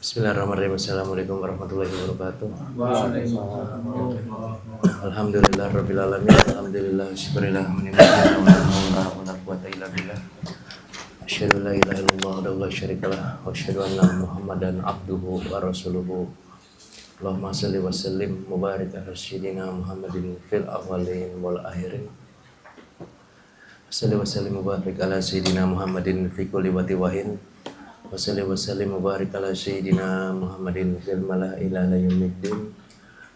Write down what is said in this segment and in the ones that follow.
Bismillahirrahmanirrahim. Assalamualaikum warahmatullahi wabarakatuh. Alhamdulillah rabbil alamin. Alhamdulillah syukurillah ni'matillah wa la hawla wa la quwwata illa billah. Asyhadu an la ilaha illallah wa la syarikalah wa asyhadu anna Muhammadan abduhu wa rasuluhu. Allahumma shalli wa sallim mubarik ala sayyidina Muhammadin fil awwalin wal akhirin. Shalli wa sallim mubarik ala sayyidina Muhammadin fi kulli waqtin wahin. Wassalli wassallim mubarik ala sayyidina Muhammadin fil mala'i ila yaumiddin.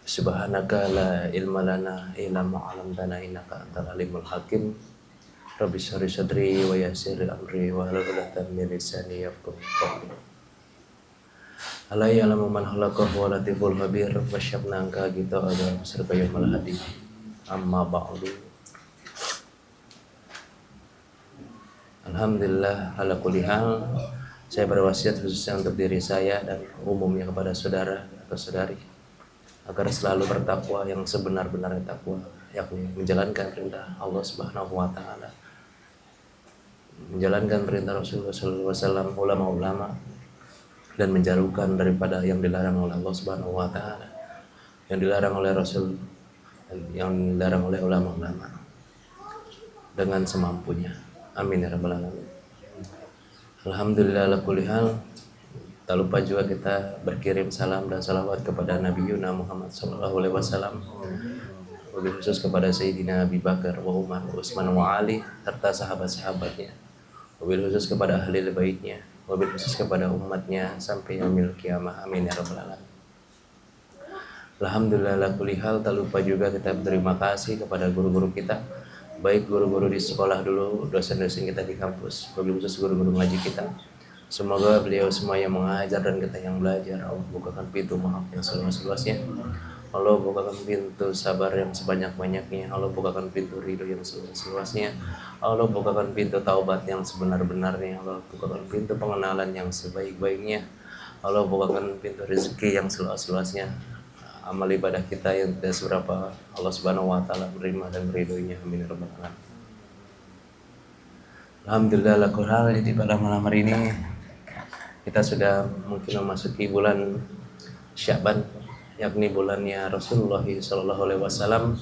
Subhanaka la ilma lana illa ma 'allamtana innaka antal alimul hakim. Rabbi shrah sadri wa yassir amri wa hlul 'uqdatam min lisani yafqahu qawli. Ala ya'lamu man khalaqahu wa latiful khabir wa syabna angka kita ada serta yaumul hadi. Amma ba'du. Alhamdulillah ala kulli hal. Saya berwasiat khususnya untuk diri saya dan umumnya kepada saudara atau saudari agar selalu bertakwa yang sebenar-benarnya takwa, yakni menjalankan perintah Allah Subhanahu wa taala, menjalankan perintah Rasulullah sallallahu alaihi wasallam, ulama-ulama, dan menjauhkan daripada yang dilarang oleh Allah Subhanahu wa taala, yang dilarang oleh Rasul, yang dilarang oleh ulama-ulama dengan semampunya. Amin ya rabbal alamin. Alhamdulillah ala kulli hal. Tak lupa juga kita berkirim salam dan salawat kepada Nabi Yuna Muhammad sallallahu alaihi wasallam, wabil khusus kepada Sayyidina Abi Bakar wa Umar wa Utsman wa Ali serta sahabat-sahabatnya, wabil khusus kepada ahli baitnya, wabil khusus kepada umatnya sampai yaumil qiyamah. Amin ya rabbal alamin. Alhamdulillah ala kulli hal. Tak lupa juga kita berterima kasih kepada guru-guru kita, baik guru-guru di sekolah dulu, dosen-dosen kita di kampus, wabil khusus guru-guru ngaji kita. Semoga beliau semua yang mengajar dan kita yang belajar, Allah bukakan pintu maaf yang seluas-luasnya, Allah bukakan pintu sabar yang sebanyak-banyaknya, Allah bukakan pintu ridho yang seluas-luasnya, Allah bukakan pintu taubat yang sebenar-benarnya, Allah bukakan pintu pengenalan yang sebaik-baiknya, Allah bukakan pintu rezeki yang seluas-luasnya. Amal ibadah kita yang tidak seberapa Allah Subhanahu wa taala menerima dan meridhoinya. Amin ya rabbal alamin. Alhamdulillah lakul hal. Jadi pada malam hari ini kita sudah mungkin memasuki bulan Sya'ban, yakni bulannya Rasulullah sallallahu alaihi wasallam,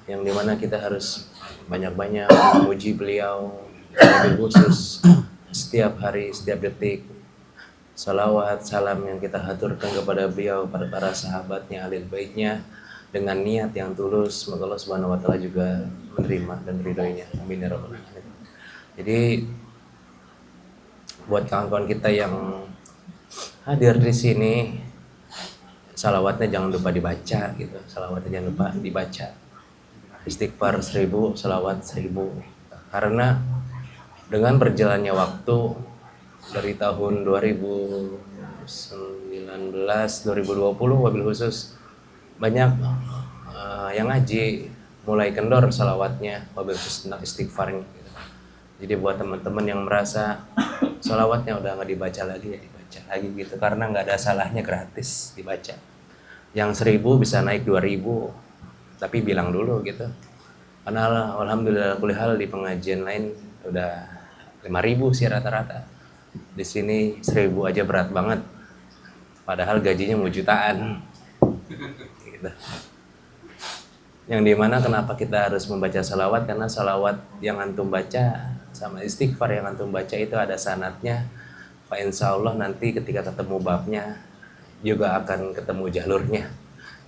yang dimana kita harus banyak-banyak memuji beliau lebih khusus setiap hari, setiap detik. Salawat, salam yang kita haturkan kepada beliau, pada para sahabatnya, ahli baitnya, dengan niat yang tulus. Semoga Allah Subhanahu wa taala juga menerima dan meridhoinya. Amin ya rabbal alamin. Jadi buat kawan-kawan kita yang hadir di sini, salawatnya jangan lupa dibaca gitu. Salawatnya jangan lupa dibaca. Istighfar 1000, salawat 1000. Karena dengan berjalannya waktu dari tahun 2019, 2020 wabil khusus banyak yang ngaji mulai kendor salawatnya, wabil khusus tentang istighfarnya gitu. Jadi buat teman-teman yang merasa salawatnya udah nggak dibaca lagi, ya dibaca lagi gitu, karena nggak ada salahnya, gratis dibaca. Yang 1000 bisa naik 2000, tapi bilang dulu gitu, karena alhamdulillah kulli hal di pengajian lain udah 5000 sih rata-rata. Di sini 1000 aja berat banget, padahal gajinya mau jutaan gitu. Yang dimana kenapa kita harus membaca salawat, karena salawat yang antum baca sama istighfar yang antum baca itu ada sanadnya. Pak insya Allah nanti ketika ketemu babnya juga akan ketemu jalurnya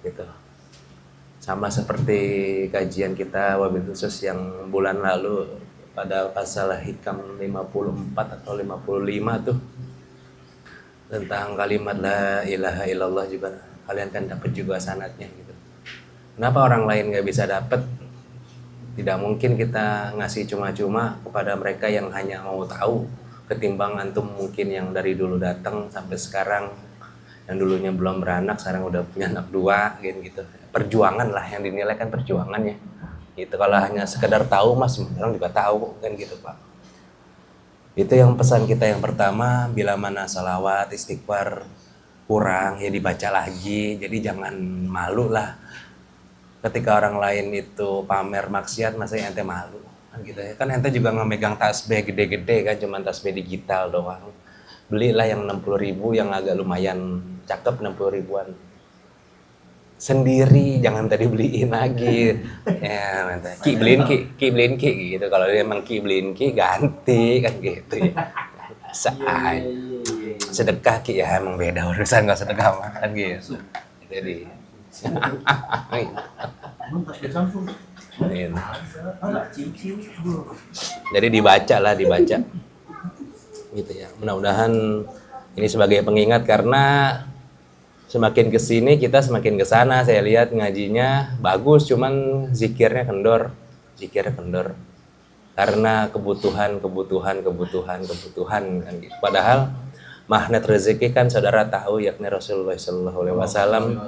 gitu. Sama seperti kajian kita wabil khusus yang bulan lalu pada pasal hikam 54 atau 55 tuh, tentang kalimat la ilaha illallah, juga kalian kan dapat juga sanadnya gitu. Kenapa orang lain nggak bisa dapat? Tidak mungkin kita ngasih cuma-cuma kepada mereka yang hanya mau tahu, ketimbang antum mungkin yang dari dulu datang sampai sekarang, yang dulunya belum beranak sekarang udah punya anak 2 gitu. Perjuangan lah yang dinilai, kan perjuangannya gitu. Kalau hanya sekedar tahu mas, orang juga tahu kan gitu Pak. Itu yang pesan kita yang pertama, bila mana salawat istighfar kurang ya dibaca lagi. Jadi jangan malu lah ketika orang lain itu pamer maksiat, masa ente malu kan gitu ya. Kan ente juga ngemegang tasbih gede-gede kan, cuman tasbih digital doang. belilah yang 60.000 yang agak lumayan cakep, 60 ribuan sendiri, jangan tadi beliin lagi. Ya nanti ki beliin ki gitu. Kalau dia emang ki beliin ki ganti kan gitu ya. Saat sedekah ki ya emang beda urusan, nggak sedekah makan gitu. Jadi jadi dibaca gitu ya. Mudah-mudahan ini sebagai pengingat, karena semakin kesini kita semakin kesana. Saya lihat ngajinya bagus, cuman zikirnya kendor karena kebutuhan kan gitu. Padahal magnet rezeki kan saudara tahu, yakni Rasulullah SAW.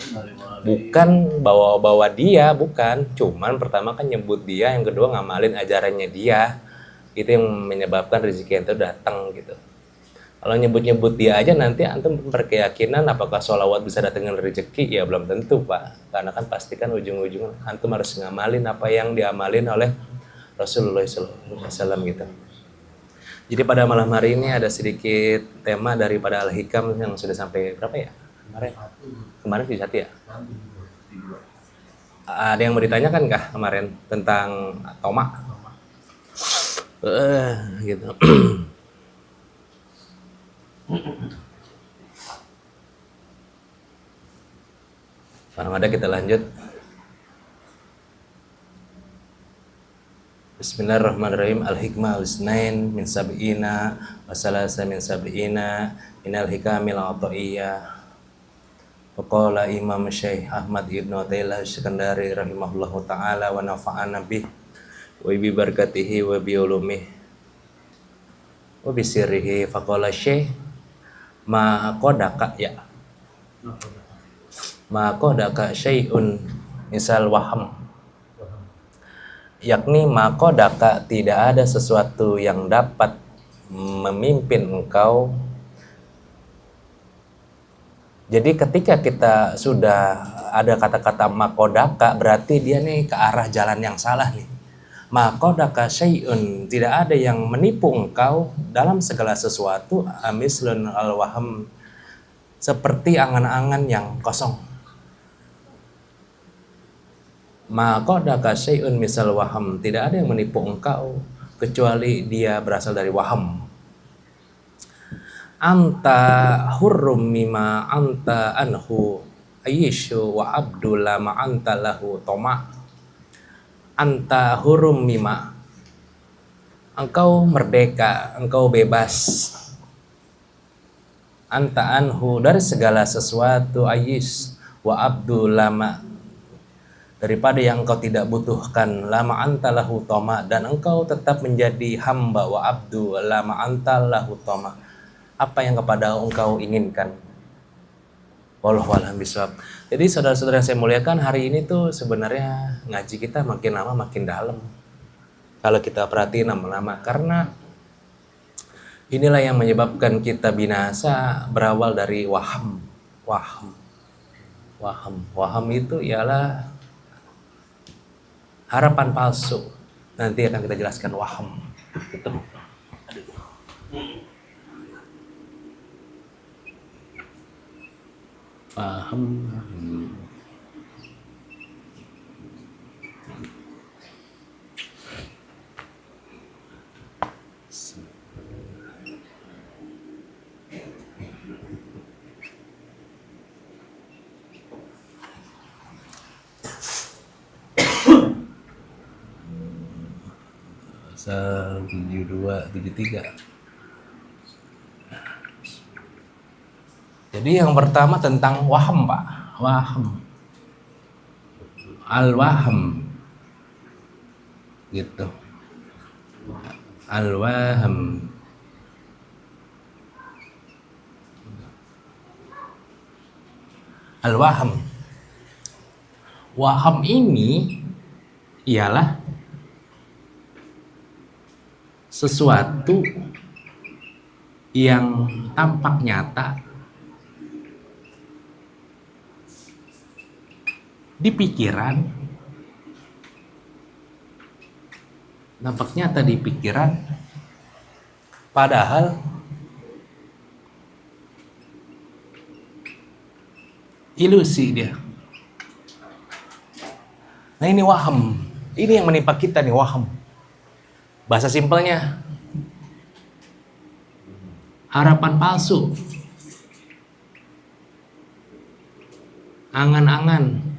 Bukan bawa dia, bukan. Cuman pertama kan nyebut dia, yang kedua ngamalin ajarannya dia. Itu yang menyebabkan rezeki itu datang gitu. Kalau nyebut-nyebut dia aja, nanti antum berkeyakinan apakah sholawat bisa datangin rezeki? Ya belum tentu Pak. Karena kan pastikan ujung-ujung antum harus ngamalin apa yang diamalin oleh Rasulullah SAW gitu. Jadi pada malam hari ini ada sedikit tema daripada Al-Hikam yang sudah sampai berapa ya? Kemarin di satu ya? Ada yang mau ditanyakan kah kemarin tentang Toma? Gitu. Kalau ada kita lanjut. Bismillahirrahmanirrahim. Al-hikmah al-isnain min sab'ina wa salasa min sab'ina minal hikamil ata'iyah. Faqala Imam Syekh Ahmad Ibn Athaillah Syekandari rahimahullahu ta'ala wa nafa'ana bih wa bi barakatihi wa bi ulumih wa bi sirrihi. Faqala Syekh ma qadaka syai'un misal waham, yakni ma qadaka tidak ada sesuatu yang dapat memimpin engkau. Jadi ketika kita sudah ada kata-kata makodaka, berarti dia nih ke arah jalan yang salah nih. Makodaka syai'un, tidak ada yang menipu engkau dalam segala sesuatu, amislun al-waham, seperti angan-angan yang kosong. Makodaka syai'un misal waham, tidak ada yang menipu engkau kecuali dia berasal dari waham. Anta hurrum mima anta anhu ayishu wa abdullah ma anta lahu toma. Anta hurrum mima, engkau merdeka, engkau bebas. Anta anhu, dari segala sesuatu, ayis wa abdullah ma, daripada yang engkau tidak butuhkan, lama anta lahu toma, dan engkau tetap menjadi hamba, wa abdu lama anta lahu toma, apa yang kepada engkau inginkan. Wallahu a'lam bishawab. Jadi saudara-saudara yang saya muliakan, hari ini tuh sebenarnya ngaji kita makin lama makin dalam kalau kita perhatiin lama-lama, karena inilah yang menyebabkan kita binasa berawal dari waham. Waham itu ialah harapan palsu. Nanti akan kita jelaskan waham itu. Paham. Pasal 7273. Jadi yang pertama tentang waham, Pak. Waham. Al-waham. Gitu. Al-waham. Al-waham. Waham ini ialah sesuatu yang tampak nyata di pikiran, nampak nyata di pikiran, padahal Ilusi dia. Nah ini waham. Ini yang menimpa kita nih, waham. Bahasa simpelnya, harapan palsu. Angan-angan.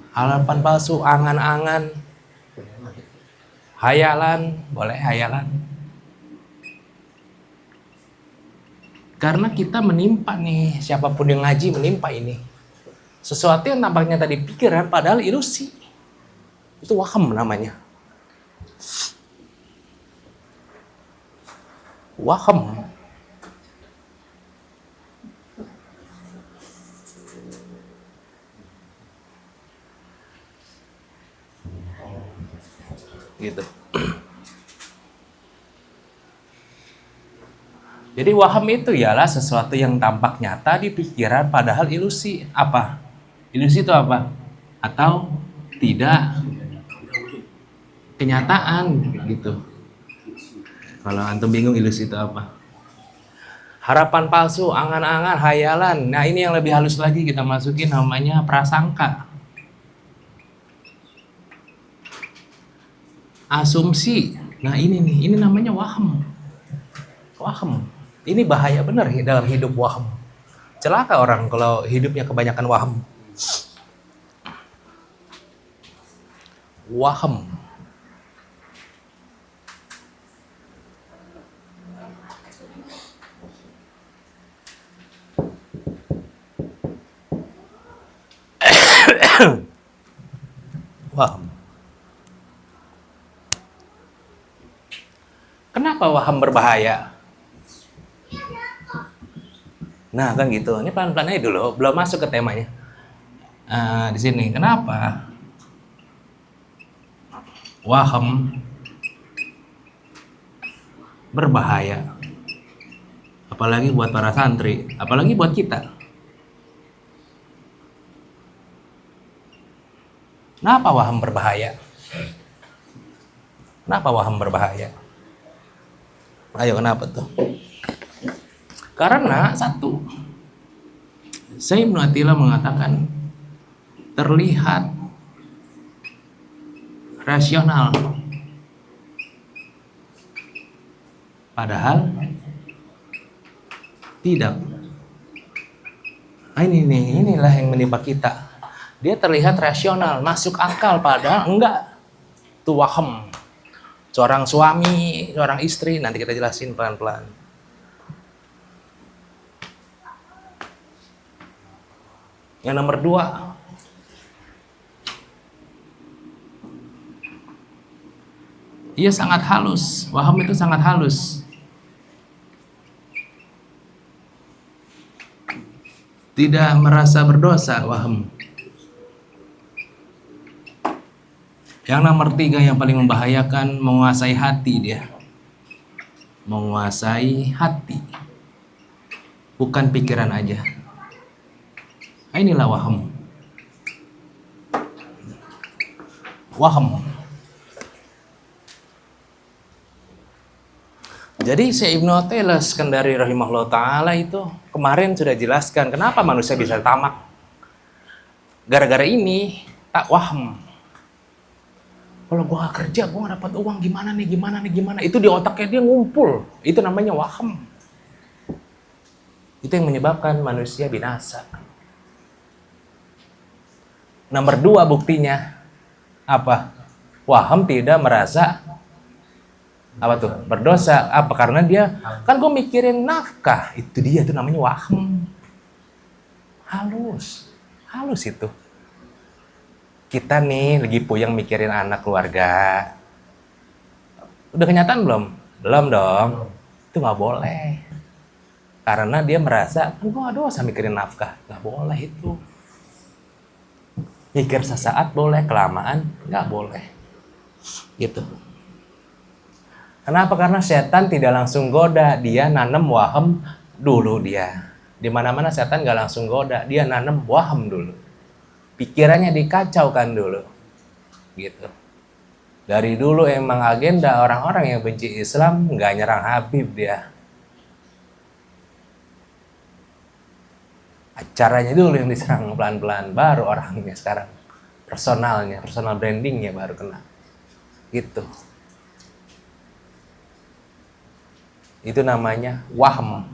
Harapan palsu, angan-angan. Hayalan, boleh hayalan. Karena kita menimpa nih, siapapun yang ngaji menimpa ini. Sesuatu yang nampaknya tadi pikiran, padahal ilusi. Itu waham namanya. Waham. Gitu. Jadi waham itu ialah sesuatu yang tampak nyata di pikiran padahal ilusi. Apa? Ilusi itu apa? Atau tidak kenyataan gitu. Kalau antum bingung ilusi itu apa? Harapan palsu, angan-angan, hayalan. Nah ini yang lebih halus lagi kita masukin namanya prasangka. Asumsi. Nah ini nih, ini namanya waham. Waham. Ini bahaya benar dalam hidup waham. Celaka orang kalau hidupnya kebanyakan waham. Waham. Waham. Kenapa waham berbahaya? Nah kan gitu. Ini pelan-pelan aja dulu, belum masuk ke temanya. Di sini kenapa waham berbahaya? Apalagi buat para santri, apalagi buat kita. Kenapa waham berbahaya? Kenapa waham berbahaya? Ayo kenapa tuh? Karena satu, Syekh Ibnu Athaillah mengatakan terlihat rasional, padahal tidak. Nah, inilah yang menimpa kita. Dia terlihat rasional, masuk akal, padahal enggak. Itu waham. Seorang suami, seorang istri, nanti kita jelasin pelan-pelan. Yang nomor 2, ia sangat halus. Waham itu sangat halus. Tidak merasa berdosa waham. Yang nomor 3 yang paling membahayakan, menguasai hati dia. Menguasai hati. Bukan pikiran aja. Inilah waham. Waham. Jadi Syekh Ibnu Athaillah Skandari rahimahullah ta'ala itu kemarin sudah jelaskan kenapa manusia bisa tamak. Gara-gara ini tak waham. Kalau gua gak kerja, gua gak dapat uang, gimana nih. Itu di otaknya dia ngumpul. Itu namanya waham. Itu yang menyebabkan manusia binasa. Nomor 2 buktinya apa? Waham tidak merasa apa tuh? Berdosa. Apa? Karena dia kan gue mikirin nafkah. Itu dia, itu namanya waham. Halus itu. Kita nih lagi puyeng mikirin anak keluarga. Udah kenyataan belum? Belum dong. Itu nggak boleh. Karena dia merasa kan gue gak dosa mikirin nafkah. Nggak boleh itu. Mikir sesaat boleh, kelamaan nggak boleh. Gitu. Kenapa? Karena setan tidak langsung goda, dia nanam waham dulu dia. Di mana-mana setan nggak langsung goda, dia nanam waham dulu. Pikirannya dikacaukan dulu. Gitu. Dari dulu emang agenda orang-orang yang benci Islam nggak nyerang Habib dia. Acaranya dulu yang diserang pelan-pelan, baru orangnya sekarang. Personalnya, personal brandingnya baru kena. Gitu. Itu namanya wahm.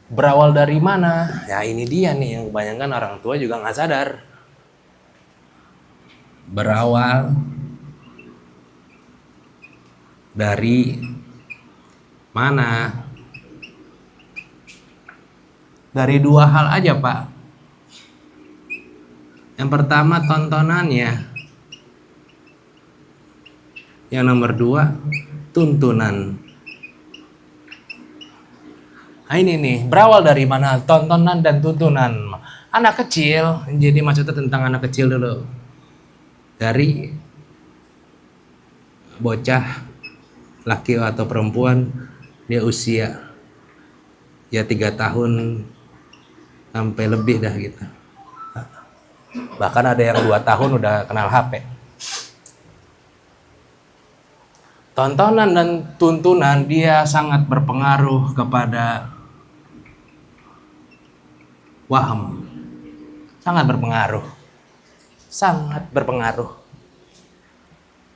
Berawal dari mana? Ya ini dia nih yang kebanyakan orang tua juga nggak sadar. Berawal dari mana? Dari dua hal aja Pak. Yang pertama tontonannya. Yang nomor dua tuntunan. Nah ini nih, berawal dari mana? Tontonan dan tuntunan. Anak kecil, jadi maksudnya tentang anak kecil dulu. Dari bocah laki atau perempuan, dia usia ya 3 tahun sampai lebih dah gitu. Bahkan ada yang 2 tahun udah kenal HP. Tontonan dan tuntunan dia sangat berpengaruh kepada wahm. Sangat berpengaruh. Sangat berpengaruh.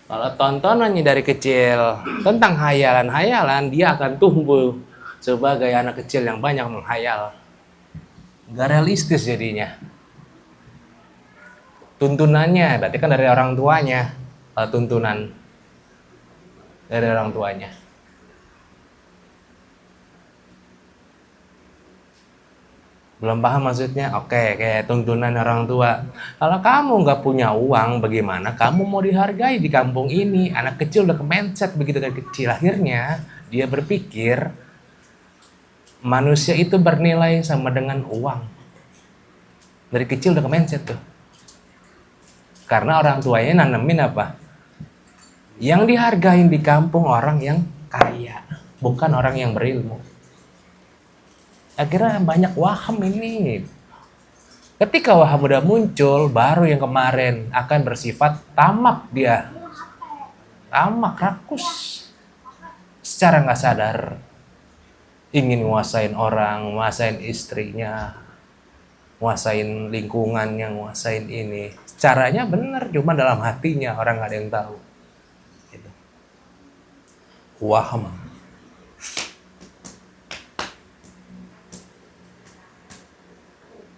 Kalau tontonannya dari kecil tentang hayalan-hayalan, dia akan tumbuh sebagai anak kecil yang banyak menghayal. Gak realistis jadinya. Tuntunannya berarti kan dari orang tuanya. Kalau tuntunan dari orang tuanya. Belum paham maksudnya? Oke, kayak tuntunan orang tua. Kalau kamu nggak punya uang, bagaimana kamu mau dihargai di kampung ini? Anak kecil udah ke-mindset begitu dari kecil. Akhirnya dia berpikir manusia itu bernilai sama dengan uang. Dari kecil udah ke-mindset tuh. Karena orang tuanya nanemin apa? Yang dihargain di kampung orang yang kaya, bukan orang yang berilmu. Akhirnya banyak wahm ini. Ketika wahm udah muncul, baru yang kemarin akan bersifat tamak dia. Tamak, rakus. Secara nggak sadar. Ingin nguasain orang, nguasain istrinya, nguasain lingkungannya, nguasain ini. Caranya benar, cuma dalam hatinya orang nggak ada yang tahu. Gitu. Wahm.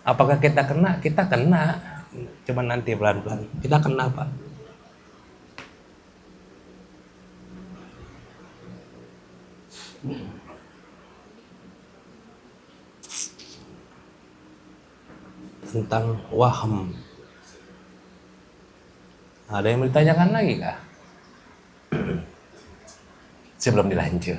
Apakah kita kena? Kita kena. Cuma nanti pelan-pelan. Kita kena, Pak. Tentang wahm. Ada yang mau ditanyakan lagi kah? Sebelum dilanjut.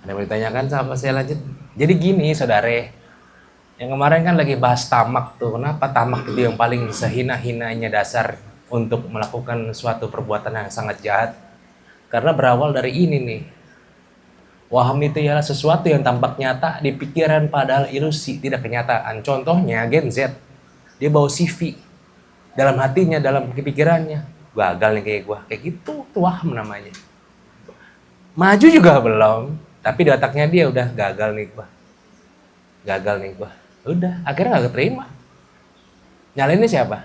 Ada yang mau ditanyakan sama saya lanjut? Jadi gini saudara, yang kemarin kan lagi bahas tamak tuh. Kenapa tamak itu yang paling sehina-hinanya dasar untuk melakukan suatu perbuatan yang sangat jahat? Karena berawal dari ini nih. Wahm itu ialah sesuatu yang tampak nyata di pikiran padahal ilusi, tidak kenyataan. Contohnya Gen Z, dia bawa CV. Dalam hatinya, dalam pikirannya, gagal nih kayak gua. Kayak gitu, itu wahm namanya. Maju juga belum, tapi di otaknya dia udah gagal nih gua. Gagal nih gua. Udah, akhirnya gak keterima. Nyalinnya siapa?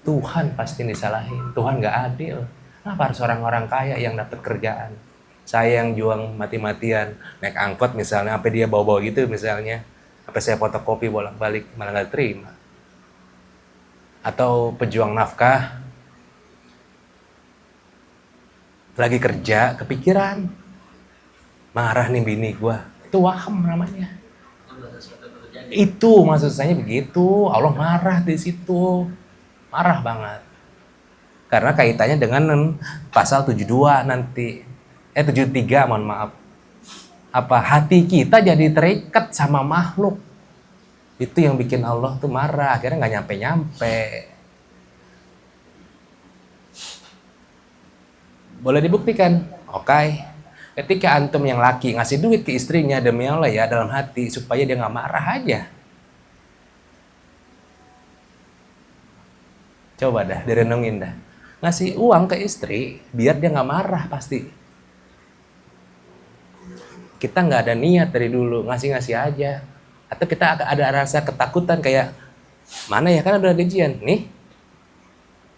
Tuhan pasti disalahin. Tuhan gak adil. Kenapa harus orang-orang kaya yang dapat kerjaan? Saya yang juang mati-matian, naik angkot misalnya, sampai dia bawa-bawa gitu misalnya. Sampai saya fotokopi bolak-balik, malah gak terima. Atau pejuang nafkah, lagi kerja, kepikiran. Marah nih bini gua. Itu wahm namanya. Itu maksud saya begitu. Allah marah di situ. Marah banget. Karena kaitannya dengan pasal 72 nanti. 73, mohon maaf. Apa hati kita jadi terikat sama makhluk. Itu yang bikin Allah tuh marah, akhirnya nggak nyampe-nyampe. Boleh dibuktikan? Oke. Ketika antum yang laki ngasih duit ke istrinya, demi Allah ya, dalam hati supaya dia nggak marah aja. Coba dah direnungin dah. Ngasih uang ke istri biar dia nggak marah pasti. Kita nggak ada niat dari dulu, ngasih-ngasih aja. Atau kita ada rasa ketakutan kayak, mana ya kan udah gajian nih,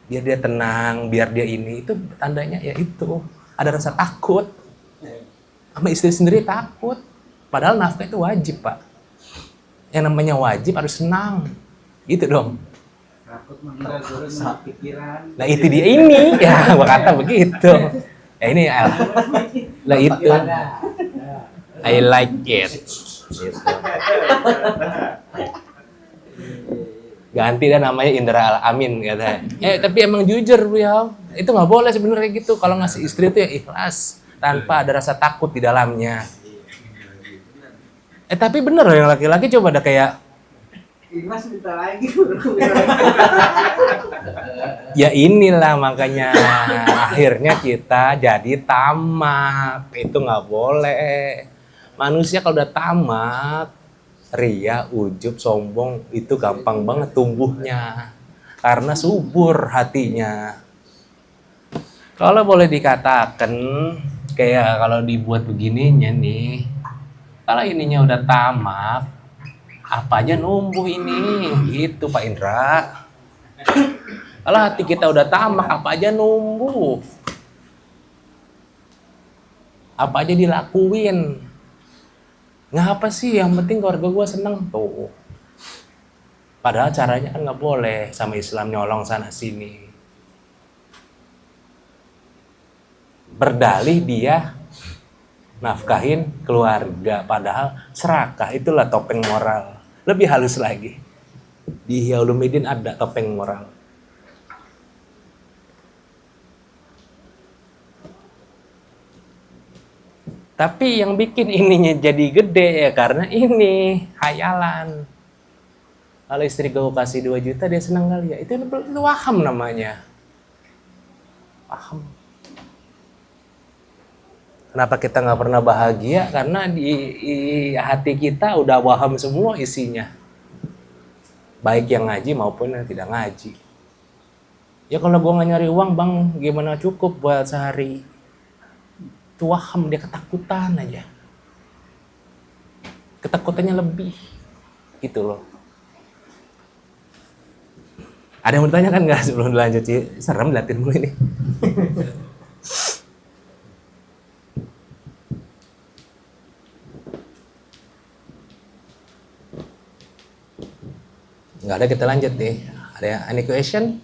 biar dia tenang, biar dia ini, itu tandanya ya itu ada rasa takut. Sama istri sendiri takut, padahal nafkah itu wajib, Pak. Yang namanya wajib harus senang, gitu dong. Takut mengganggu pikiran. Nah itu dia ini, ya gua kata begitu. Ya ini lah itu, I like it. Gitu. Ganti dah namanya Indra Al-Amin katanya. Tapi emang jujur ya, itu nggak boleh sebenarnya gitu. Kalau ngasih istri itu ya ikhlas, tanpa ada rasa takut di dalamnya. Tapi bener loh yang laki-laki coba ada kayak ikhlas minta lagi. Ya inilah makanya akhirnya kita jadi tamak. Itu nggak boleh. Manusia kalau udah tamak, ria, ujub, sombong, itu gampang banget tumbuhnya. Karena subur hatinya. Kalau boleh dikatakan, kayak kalau dibuat begininya nih, kalau ininya udah tamak, apa aja numbuh ini, gitu Pak Indra. Kalau hati kita udah tamak, apa aja numbuh. Apa aja dilakuin. Ngapa sih, yang penting keluarga gue seneng tuh. Padahal caranya kan nggak boleh, sama Islam nyolong sana sini. Berdalih dia nafkahin keluarga, padahal serakah, itulah topeng moral. Lebih halus lagi, di Ihya Ulumuddin ada topeng moral. Tapi yang bikin ininya jadi gede ya karena ini hayalan. Kalau istri gue kasih 2 juta dia senang kali ya. Itu waham namanya. Waham. Kenapa kita nggak pernah bahagia? Karena di hati kita udah waham semua isinya. Baik yang ngaji maupun yang tidak ngaji. Ya kalau gue nggak nyari uang bang, gimana cukup buat sehari? Itu waham, dia ketakutan aja. Ketakutannya lebih. Gitu loh. Ada yang mau ditanya kan nggak sebelum dilanjut? Serem liatin dulu ini. Nggak ada, kita lanjut nih. Ada any question?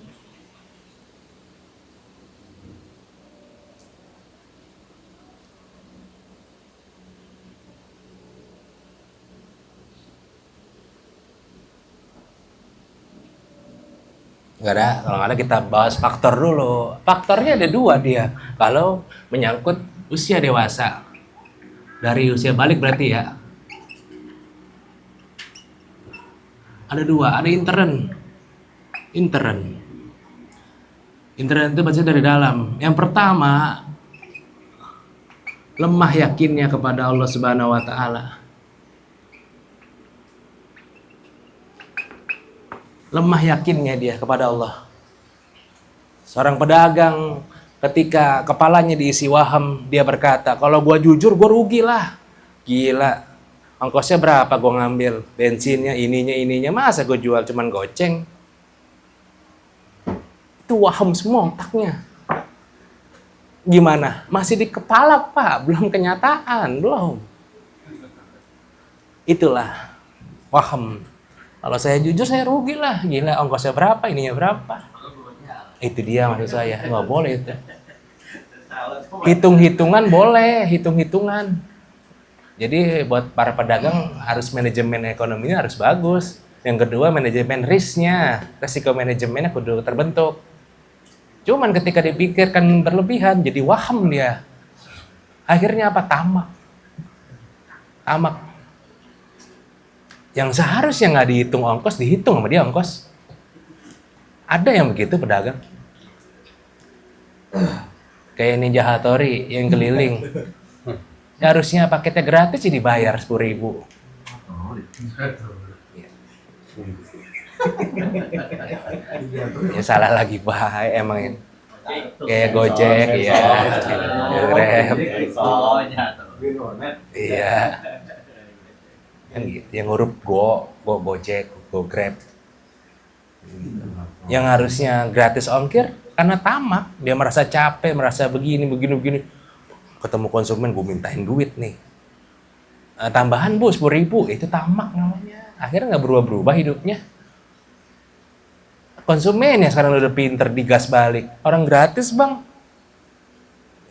Nggak ada. Kalau nggak ada kita bahas faktor dulu. Faktornya ada 2 dia. Kalau menyangkut usia dewasa. Dari usia balik berarti ya. Ada 2, ada intern. Intern itu baca dari dalam. Yang pertama, lemah yakinnya kepada Allah Subhanahu wa taala. Lemah yakinnya dia kepada Allah. Seorang pedagang ketika kepalanya diisi waham, dia berkata, kalau gua jujur gua rugi lah. Gila, ongkosnya berapa gua ngambil, bensinnya, ininya, masa gua jual cuman goceng? Itu waham semua otaknya. Gimana? Masih di kepala Pak, belum kenyataan, belum. Itulah waham. Kalau saya jujur saya rugi lah, gila ongkosnya berapa, ininya berapa. Itu dia maksud saya, nggak boleh itu. Hitung-hitungan boleh, hitung-hitungan. Jadi buat para pedagang harus manajemen ekonominya harus bagus. Yang kedua manajemen risknya, resiko manajemennya kudu terbentuk. Cuman ketika dipikirkan berlebihan, jadi waham dia. Akhirnya apa? Tamak. Tamak. Yang seharusnya nggak dihitung ongkos, dihitung sama dia ongkos. Ada yang begitu pedagang. Kayak Ninja Hattori yang keliling. Harusnya paketnya gratis jadi bayar 10.000. Ya salah lagi Pak, emang ini. Kayak Gojek ya. Grab. Iya. Kan gitu. Yang huruf Gojek, Grab. Yang harusnya gratis ongkir karena tamak, dia merasa capek, merasa begini. Ketemu konsumen, gue mintain duit nih. Tambahan bu 10.000, itu tamak namanya. Akhirnya nggak berubah hidupnya. Konsumen yang sekarang udah pinter digas balik. Orang gratis bang.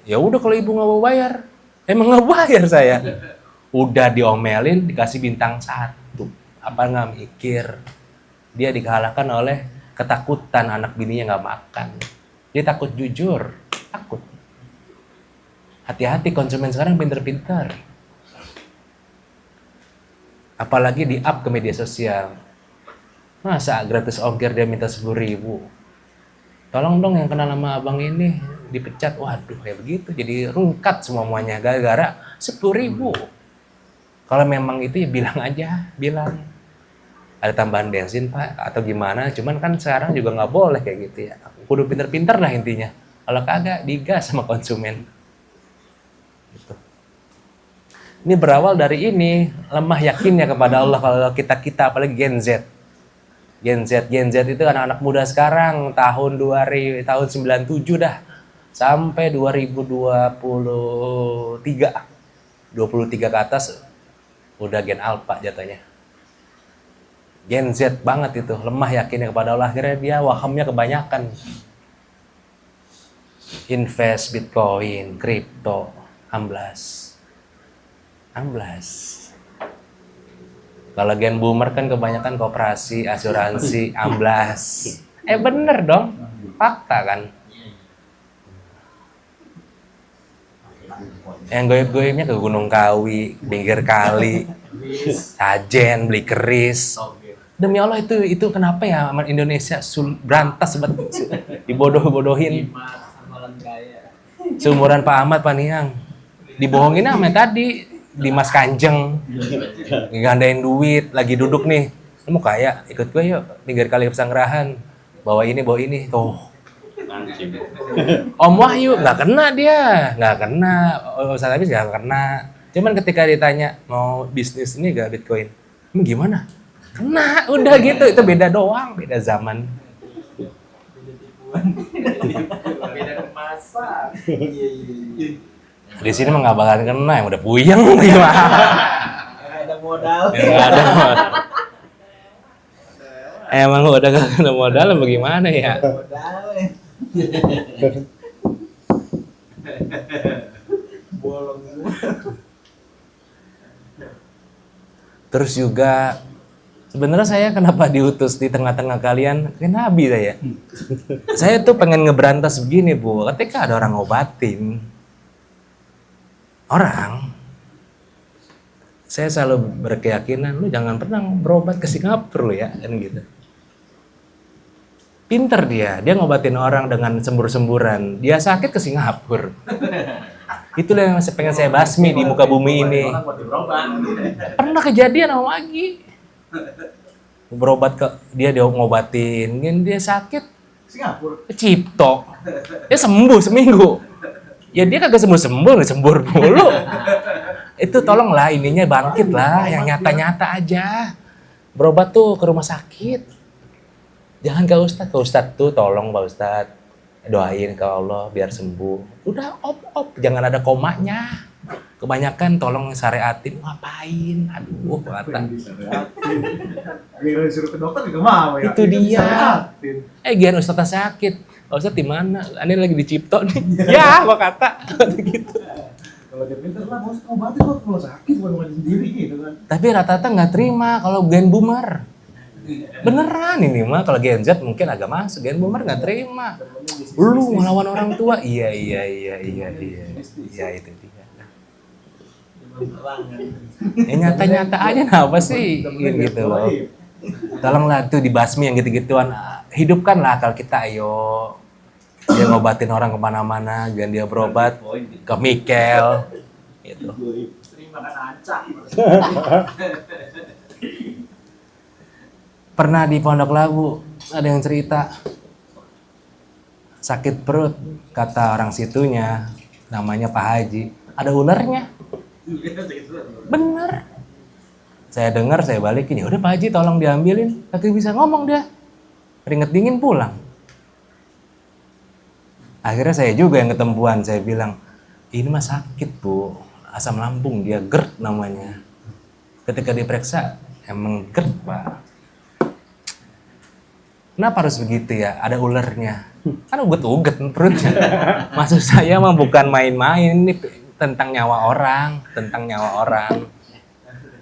Ya udah kalau ibu nggak mau bayar, emang nggak bayar saya. Udah diomelin, dikasih bintang 1. Apa nggak mikir? Dia dikalahkan oleh ketakutan anak bininya nggak makan. Dia takut jujur, takut. Hati-hati konsumen sekarang pinter-pinter. Apalagi di up ke media sosial. Masa gratis ongkir dia minta 10.000. Tolong dong yang kenal nama abang ini dipecat. Waduh ya begitu. Jadi rungkat semuanya gara-gara 10.000. Kalau memang itu ya bilang aja. Bilang. Ada tambahan bensin pak atau gimana. Cuman kan sekarang juga nggak boleh kayak gitu ya. Kudu pinter-pinter lah intinya. Kalau kagak digas sama konsumen. Gitu. Ini berawal dari ini. Lemah yakinnya kepada Allah kalau kita apalagi Gen Z. Gen Z itu anak-anak muda sekarang tahun 97 dah sampai 2023 ke atas udah Gen Alpha jatuhnya. Gen Z banget itu, lemah yakinnya kepada Allah, akhirnya dia wahamnya kebanyakan. Invest Bitcoin, kripto, amblas. Kalau Gen Boomer kan kebanyakan koperasi, asuransi, amblas. Bener dong, fakta kan. Yang goib-goibnya ke Gunung Kawi, pinggir kali, Tajen, beli keris. Demi Allah itu kenapa ya Indonesia berantas banget, dibodoh-bodohin. Seumuran Pak Ahmad, Pak Niang, dibohongin sama tadi. Dimas Kanjeng ngandain duit, lagi duduk nih, lu mau kaya, ikut gue yuk pinggir kali Pesanggerahan, bawa ini tuh Om Wahyu nggak kena dia, Ustaz Habis nggak kena. Cuman ketika ditanya mau bisnis ini gak Bitcoin, gimana? Kena, udah gitu. Itu beda doang, beda zaman. Beda kemasan. Di sini mah nggak bakalan kena, yang udah puyeng gimana? Ada modal. Nggak ada modal. Emang udah gak ada modal, bagaimana ya? Bolong. Terus juga sebenarnya saya kenapa diutus di tengah-tengah kalian? Kayak Nabi saya. Saya tuh pengen ngeberantas begini Bu. Ketika ada orang ngobatin orang, saya selalu berkeyakinan lu jangan pernah berobat ke Singapura lu ya, kan gitu. Pinter dia ngobatin orang dengan sembur-semburan. Dia sakit ke Singapura. Itulah yang pengen saya basmi di muka bumi ini. Pernah kejadian sama Magi. Berobat ke dia ngobatin, dia sakit Singapura. Cipto. Dia sembuh seminggu. Ya dia kagak sembuh-sembuh, sembur mulu. Itu tolonglah ininya bangkit lah, yang nyata-nyata aja. Berobat tuh ke rumah sakit. Jangan ke Ustadz tuh tolong Pak Ustadz. Doain ke Allah biar sembuh. Udah op, jangan ada komanya. Kebanyakan tolong syariatin, ngapain? Aduh, kata. Biar disuruh ke dokter juga mau ya. Itu dia. Gian Ustadz sakit. Ustadz di mana? Ini lagi di Cipto nih. Ya, gua kata gitu. Kalau dia pinter lah, mau ngobatin kok kalau sakit bukan ngobatin sendiri gitu kan. Tapi rata-rata nggak terima kalau Gen Boomer. Beneran ini mah, kalau Gen Z mungkin agak masuk, Gen Boomer nggak terima. Lu ngelawan orang tua? Iya itu dia. Nyata-nyata aja apa sih gitu loh. Tolonglah tuh dibasmi yang gitu-gituan. Hidupkanlah akal kita, ayo. Dia ngobatin orang kemana-mana, biar dia berobat ke Mikel gitu. Sering makan ancak. Pernah di Pondok Labu ada yang cerita sakit perut, kata orang situnya, namanya Pak Haji, ada ularnya. Bener. Saya dengar, saya balikin, ya udah Pak Haji tolong diambilin, kagak bisa ngomong dia, keringet dingin pulang. Akhirnya saya juga yang ketempuan, saya bilang, ini mah sakit bu, asam lambung, dia GERD namanya. Ketika diperiksa, emang GERD pak. Kenapa harus begitu ya? Ada ularnya. Kan uget-uget perutnya. Maksud saya mah bukan main-main, ini tentang nyawa orang.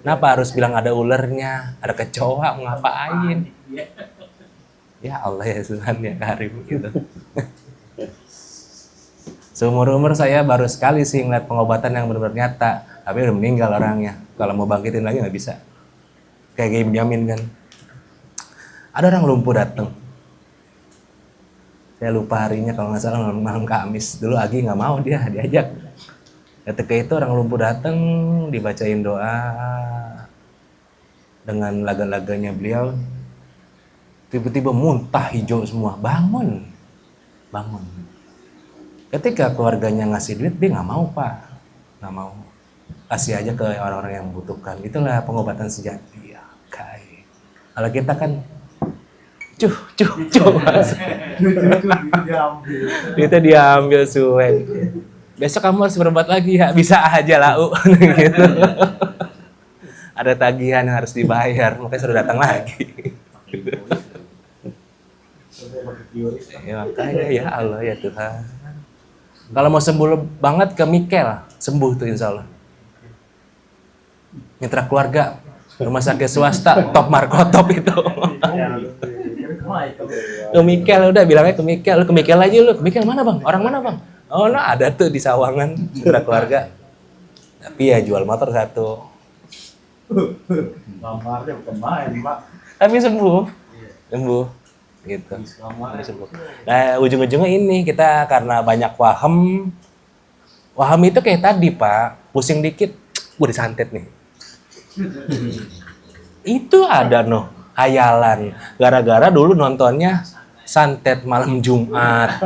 Kenapa harus bilang ada ularnya? Ada kecoa, mau ngapain? Ya Allah ya Tuhan ya Karim gitu. Seumur-umur saya baru sekali sih ngeliat pengobatan yang benar-benar nyata. Tapi udah meninggal orangnya. Kalau mau bangkitin lagi nggak bisa. Kayak Benjamin kan. Ada orang lumpuh datang. Saya lupa harinya kalau nggak salah malam Kamis. Dulu Agi nggak mau dia diajak. Ketika itu orang lumpuh datang dibacain doa dengan laga-laganya beliau. Tiba-tiba muntah hijau semua. Bangun. Ketika keluarganya ngasih duit, dia nggak mau pak, nggak mau, kasih aja ke orang-orang yang membutuhkan. Itulah pengobatan sejati ya. Kalau kita kan, itu diambil suwe. Besok kamu harus berobat lagi ya, bisa aja lau, gitu. Ada tagihan yang harus dibayar, makanya sudah datang lagi. Ya, makanya ya Allah ya Tuhan. Kalau mau sembuh banget ke Mikel, sembuh tuh insya Allah. Mitra keluarga, rumah sakit swasta, top Markotop itu. Ke Mikel udah bilangnya ke Mikel, lu ke Mikel aja lu. Ke Mikel mana bang? Orang mana bang? Oh no, ada tuh di Sawangan, mitra keluarga. Tapi ya jual motor satu. Kamarnya bukan main pak. Tapi sembuh. Gitu. Nah ujung-ujungnya ini kita karena banyak waham itu kayak tadi pak, pusing dikit, gue disantet nih. Itu ada hayalan, gara-gara dulu nontonnya santet malam Jumat,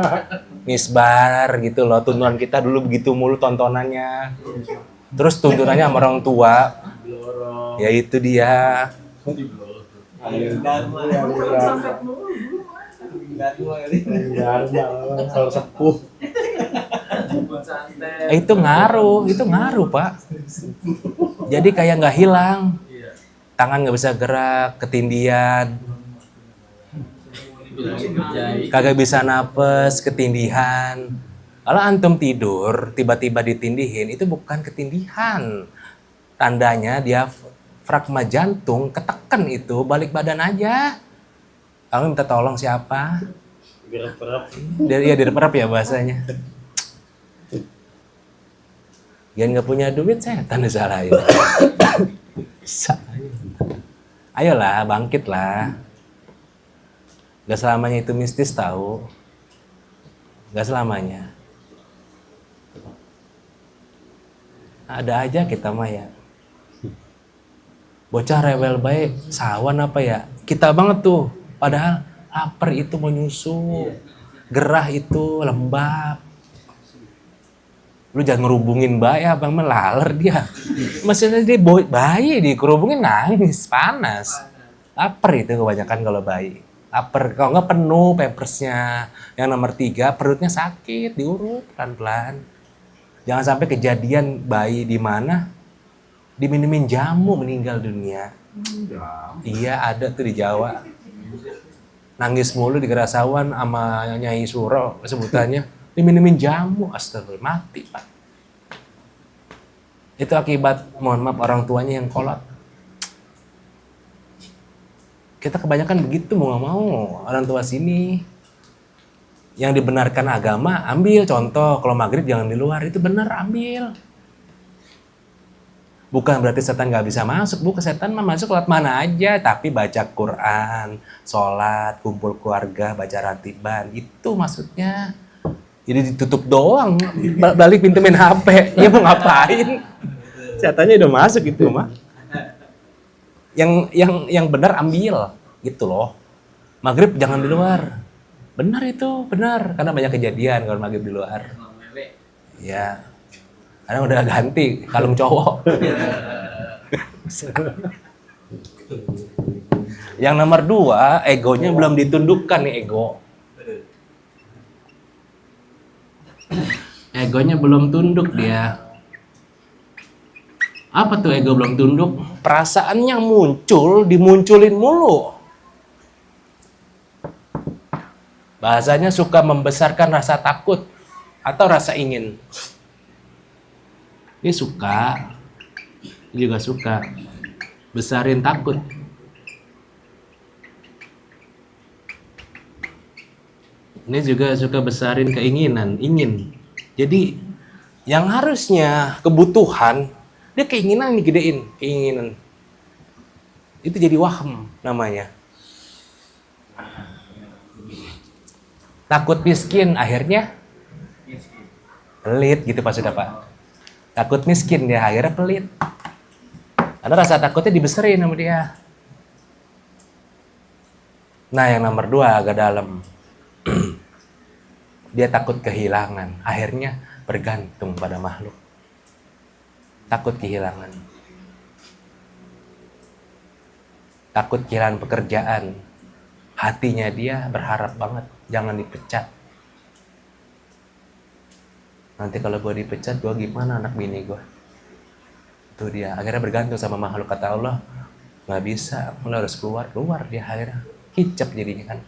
misbar gitu loh, tontonan kita dulu begitu mulu tontonannya. Terus tuntunannya sama orang tua, ya itu dia. Itu ngaruh pak. Jadi kayak nggak hilang, tangan nggak bisa gerak, ketindihan, kagak bisa napes, ketindihan. Kalau antum tidur tiba-tiba ditindihin, itu bukan ketindihan, tandanya dia fragma jantung ketekan, itu balik badan aja. Kamu minta tolong siapa? Direperap ya bahasanya. Yang nggak punya duit setan disalahin. Ayolah, bangkitlah. Gak selamanya itu mistis tahu. Gak selamanya. Ada aja kita mah ya. Bocah rewel baik, sawan apa ya? Kita banget tuh. Padahal lapar itu menyusu, gerah itu lembab. Lu jangan ngerubungin bayi, abang melaler dia. Maksudnya dia bayi dikerubungin nangis, panas. Lapar itu kebanyakan kalau bayi. Lapar, kalau nggak penuh pampersnya. Yang nomor 3, perutnya sakit, diurut pelan-pelan. Jangan sampai kejadian bayi di mana diminumin jamu meninggal dunia. Iya ada tuh di Jawa. Nangis mulu di Gerasawan sama Nyai Suro sebutannya, diminumin jamu, astagfirullah, mati pak. Itu akibat, mohon maaf, orang tuanya yang kolot. Kita kebanyakan begitu, mau gak mau orang tua sini. yang dibenarkan agama, ambil contoh. Kalau maghrib jangan di luar, itu benar, ambil. Bukan berarti setan nggak bisa masuk, bukan, setan mah masuk lewat mana aja, tapi baca Quran, sholat, kumpul keluarga, baca ratiban, itu maksudnya. Jadi ditutup doang, balik pintu main HP, ya mau ngapain? Setannya udah masuk gitu mah. Yang benar ambil, gitu loh. Maghrib jangan di luar. Benar itu, benar. Karena banyak kejadian kalau maghrib di luar. Ya, karena udah ganti kalung cowok. Yang nomor 2, egonya belum ditundukkan nih, ego. Egonya belum tunduk dia. Apa tuh ego belum tunduk? Perasaannya muncul, dimunculin mulu. Bahasanya suka membesarkan rasa takut atau rasa ingin. Dia suka, dia juga suka besarin takut. Ini juga suka besarin keinginan, ingin. Jadi yang harusnya kebutuhan, dia keinginan digedein, keinginan. Itu jadi wahm namanya. Takut miskin, akhirnya pelit gitu maksudnya Pak. Takut miskin, dia akhirnya pelit. Karena rasa takutnya dibesarin sama dia. Nah yang nomor 2 agak dalam. Dia takut kehilangan, akhirnya bergantung pada makhluk. Takut kehilangan. Takut kehilangan pekerjaan. Hatinya dia berharap banget jangan dipecat. Nanti kalau gue dipecat, gue gimana anak bini gue? Itu dia, akhirnya bergantung sama makhluk. Kata Allah, nggak bisa, lo harus keluar dia akhirnya. Hicap jadinya kan.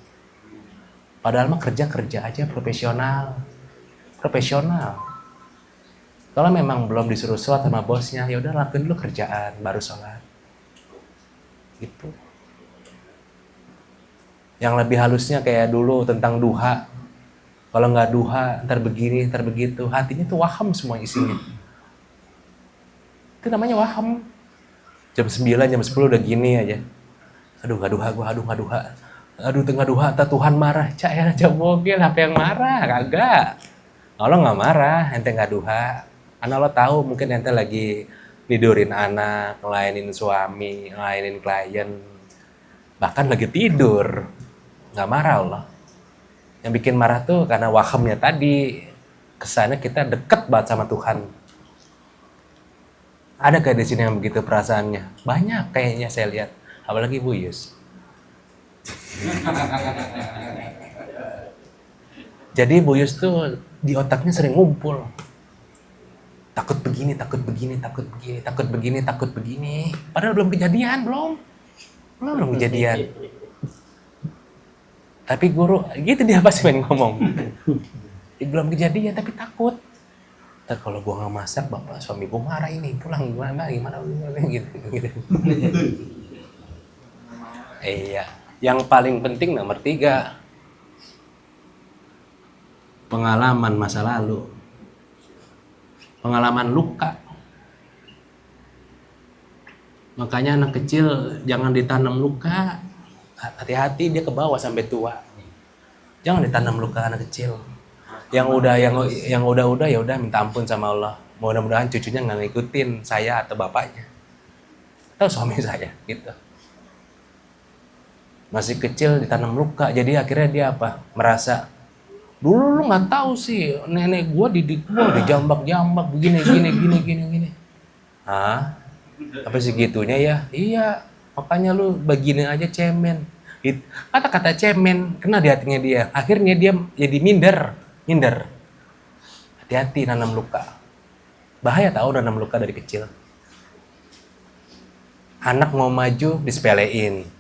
Padahal mah kerja aja, profesional. Kalau memang belum disuruh sholat sama bosnya, ya udah lakuin dulu kerjaan, baru sholat. Gitu. Yang lebih halusnya kayak dulu tentang duha. Kalau nggak duha, ntar begini, ntar begitu. Hatinya tuh waham semua isinya. Itu namanya waham. Jam 9, jam 10 udah gini aja. Aduh nggak duha gua, aduh nggak duha. Aduh tengah duha, Tuhan marah. Cak ya aja mogel, apa yang marah? Kagak. Allah nggak marah, ente nggak duha. Karena Allah tahu mungkin ente lagi tidurin anak, ngelayanin suami, ngelayanin klien. Bahkan lagi tidur. Nggak marah Allah. Yang bikin marah tuh karena wahamnya tadi. Kesannya kita deket banget sama Tuhan. Ada kayak di sini yang begitu perasaannya? Banyak kayaknya saya lihat. Apalagi Bu Yus. Jadi Bu Yus tuh di otaknya sering ngumpul. Takut begini, takut begini, takut begini, takut begini, takut begini. Padahal belum kejadian, belum kejadian. Tapi guru, gitu dia pasti pengen ngomong. Belum kejadian tapi takut. Ntar kalau gua nggak masak, bapak suami gua marah ini, pulang gimana gitu. Iya. Yang paling penting nomor 3, pengalaman masa lalu, pengalaman luka. Makanya anak kecil jangan ditanam luka. Hati-hati dia ke bawah sampai tua. Jangan ditanam luka anak kecil. Yang udah ya udah minta ampun sama Allah. Mudah-mudahan cucunya nggak ngikutin saya atau bapaknya atau suami saya gitu. Masih kecil ditanam luka, jadi akhirnya dia apa? Merasa dulu lu nggak tahu sih, nenek gua didik gua dijambak-jambak begini. Hah? Apa segitunya ya? Iya, makanya lu begini aja cemen. Kata-kata cemen kena di hatinya dia. Akhirnya dia jadi minder. Hati-hati nanam luka. Bahaya tahu nanam luka dari kecil. Anak mau maju disepelein.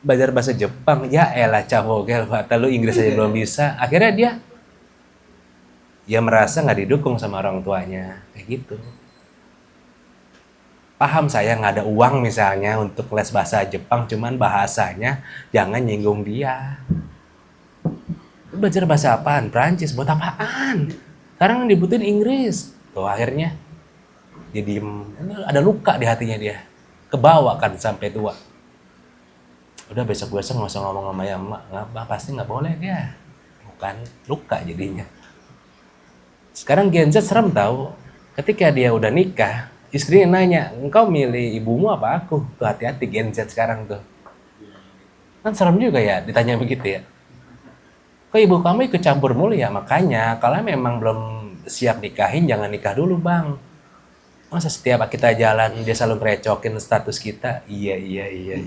Belajar bahasa Jepang, ya elah cabogel, lu Inggris aja belum bisa. Akhirnya dia merasa nggak didukung sama orang tuanya, kayak gitu. Paham saya nggak ada uang misalnya untuk les bahasa Jepang, cuman bahasanya jangan nyinggung dia. Lu belajar bahasa apaan? Prancis, buat apaan? Sekarang yang dibutuhin Inggris. Tuh akhirnya dia diem, ada luka di hatinya dia. Kebawa kan sampai tua. Udah besok-besok nggak usah ngomong sama ya emak, pasti nggak boleh dia. Bukan luka jadinya. Sekarang Gen Z serem tahu. Ketika dia udah nikah, istrinya nanya, engkau milih ibumu apa aku? Tuh hati-hati Gen Z sekarang tuh. Kan serem juga ya ditanya begitu ya. Kok ibu kamu ikut campur mulu ya? Makanya kalau memang belum siap nikahin jangan nikah dulu bang. Masa setiap kita jalan dia selalu ngerecokin status kita? Iya.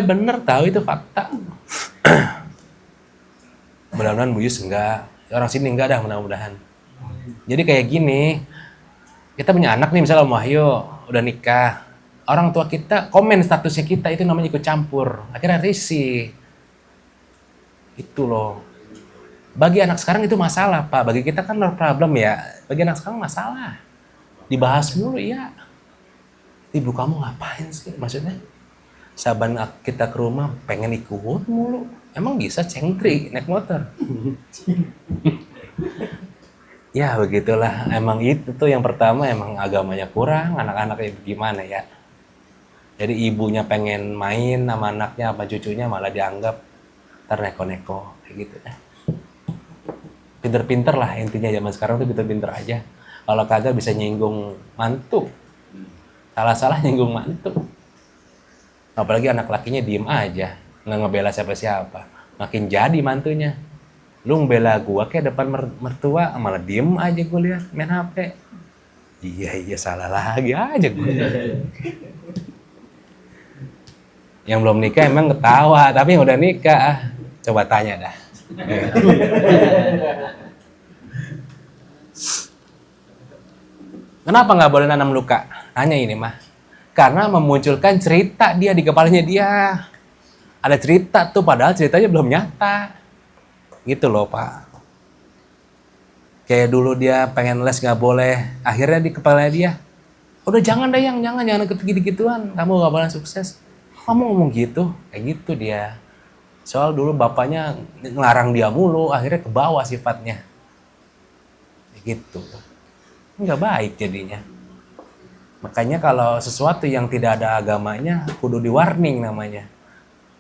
Bener tahu itu fakta. Mudah-mudahan Buyus enggak. Orang sini enggak dah mudah-mudahan. Jadi kayak gini, kita punya anak nih misalnya Om Wahyu udah nikah. Orang tua kita komen statusnya kita itu namanya ikut campur. Akhirnya risih. Itu loh. Bagi anak sekarang itu masalah Pak. Bagi kita kan no problem ya. Bagi anak sekarang masalah. Dibahas mulu ya. Ibu kamu ngapain sih? Maksudnya saban kita ke rumah pengen ikut mulu. Emang bisa cengtri naik motor? Ya begitulah. Emang itu tuh yang pertama emang agamanya kurang. Anak-anaknya gimana ya. Jadi ibunya pengen main sama anaknya apa cucunya malah dianggap ntar neko-neko kayak gitu ya. Pinter-pinter lah intinya zaman sekarang tuh pinter-pinter aja. Kalau kagak bisa nyinggung mantu. Salah-salah nyinggung mantu. Apalagi anak lakinya diem aja. Nggak ngebela siapa-siapa. Makin jadi mantunya. Lu ngebela gua kayak depan mertua. Malah diem aja gue lihat main HP. Iya salah lagi aja gue. Yang belum nikah emang ketawa. Tapi yang udah nikah coba tanya dah. Kenapa nggak boleh nanam luka? Tanya ini mah. Karena memunculkan cerita dia di kepalanya dia. Ada cerita tuh padahal ceritanya belum nyata. Gitu loh Pak. Kayak dulu dia pengen les nggak boleh. Akhirnya di kepalanya dia. Udah jangan Dayang, jangan ikut gitu-gituan. Kamu nggak boleh sukses. Kamu ngomong gitu. Kayak gitu dia. Soal dulu bapaknya ngelarang dia mulu. Akhirnya ke bawah sifatnya. Kayak gitu. Nggak baik jadinya. Makanya kalau sesuatu yang tidak ada agamanya kudu di warning namanya.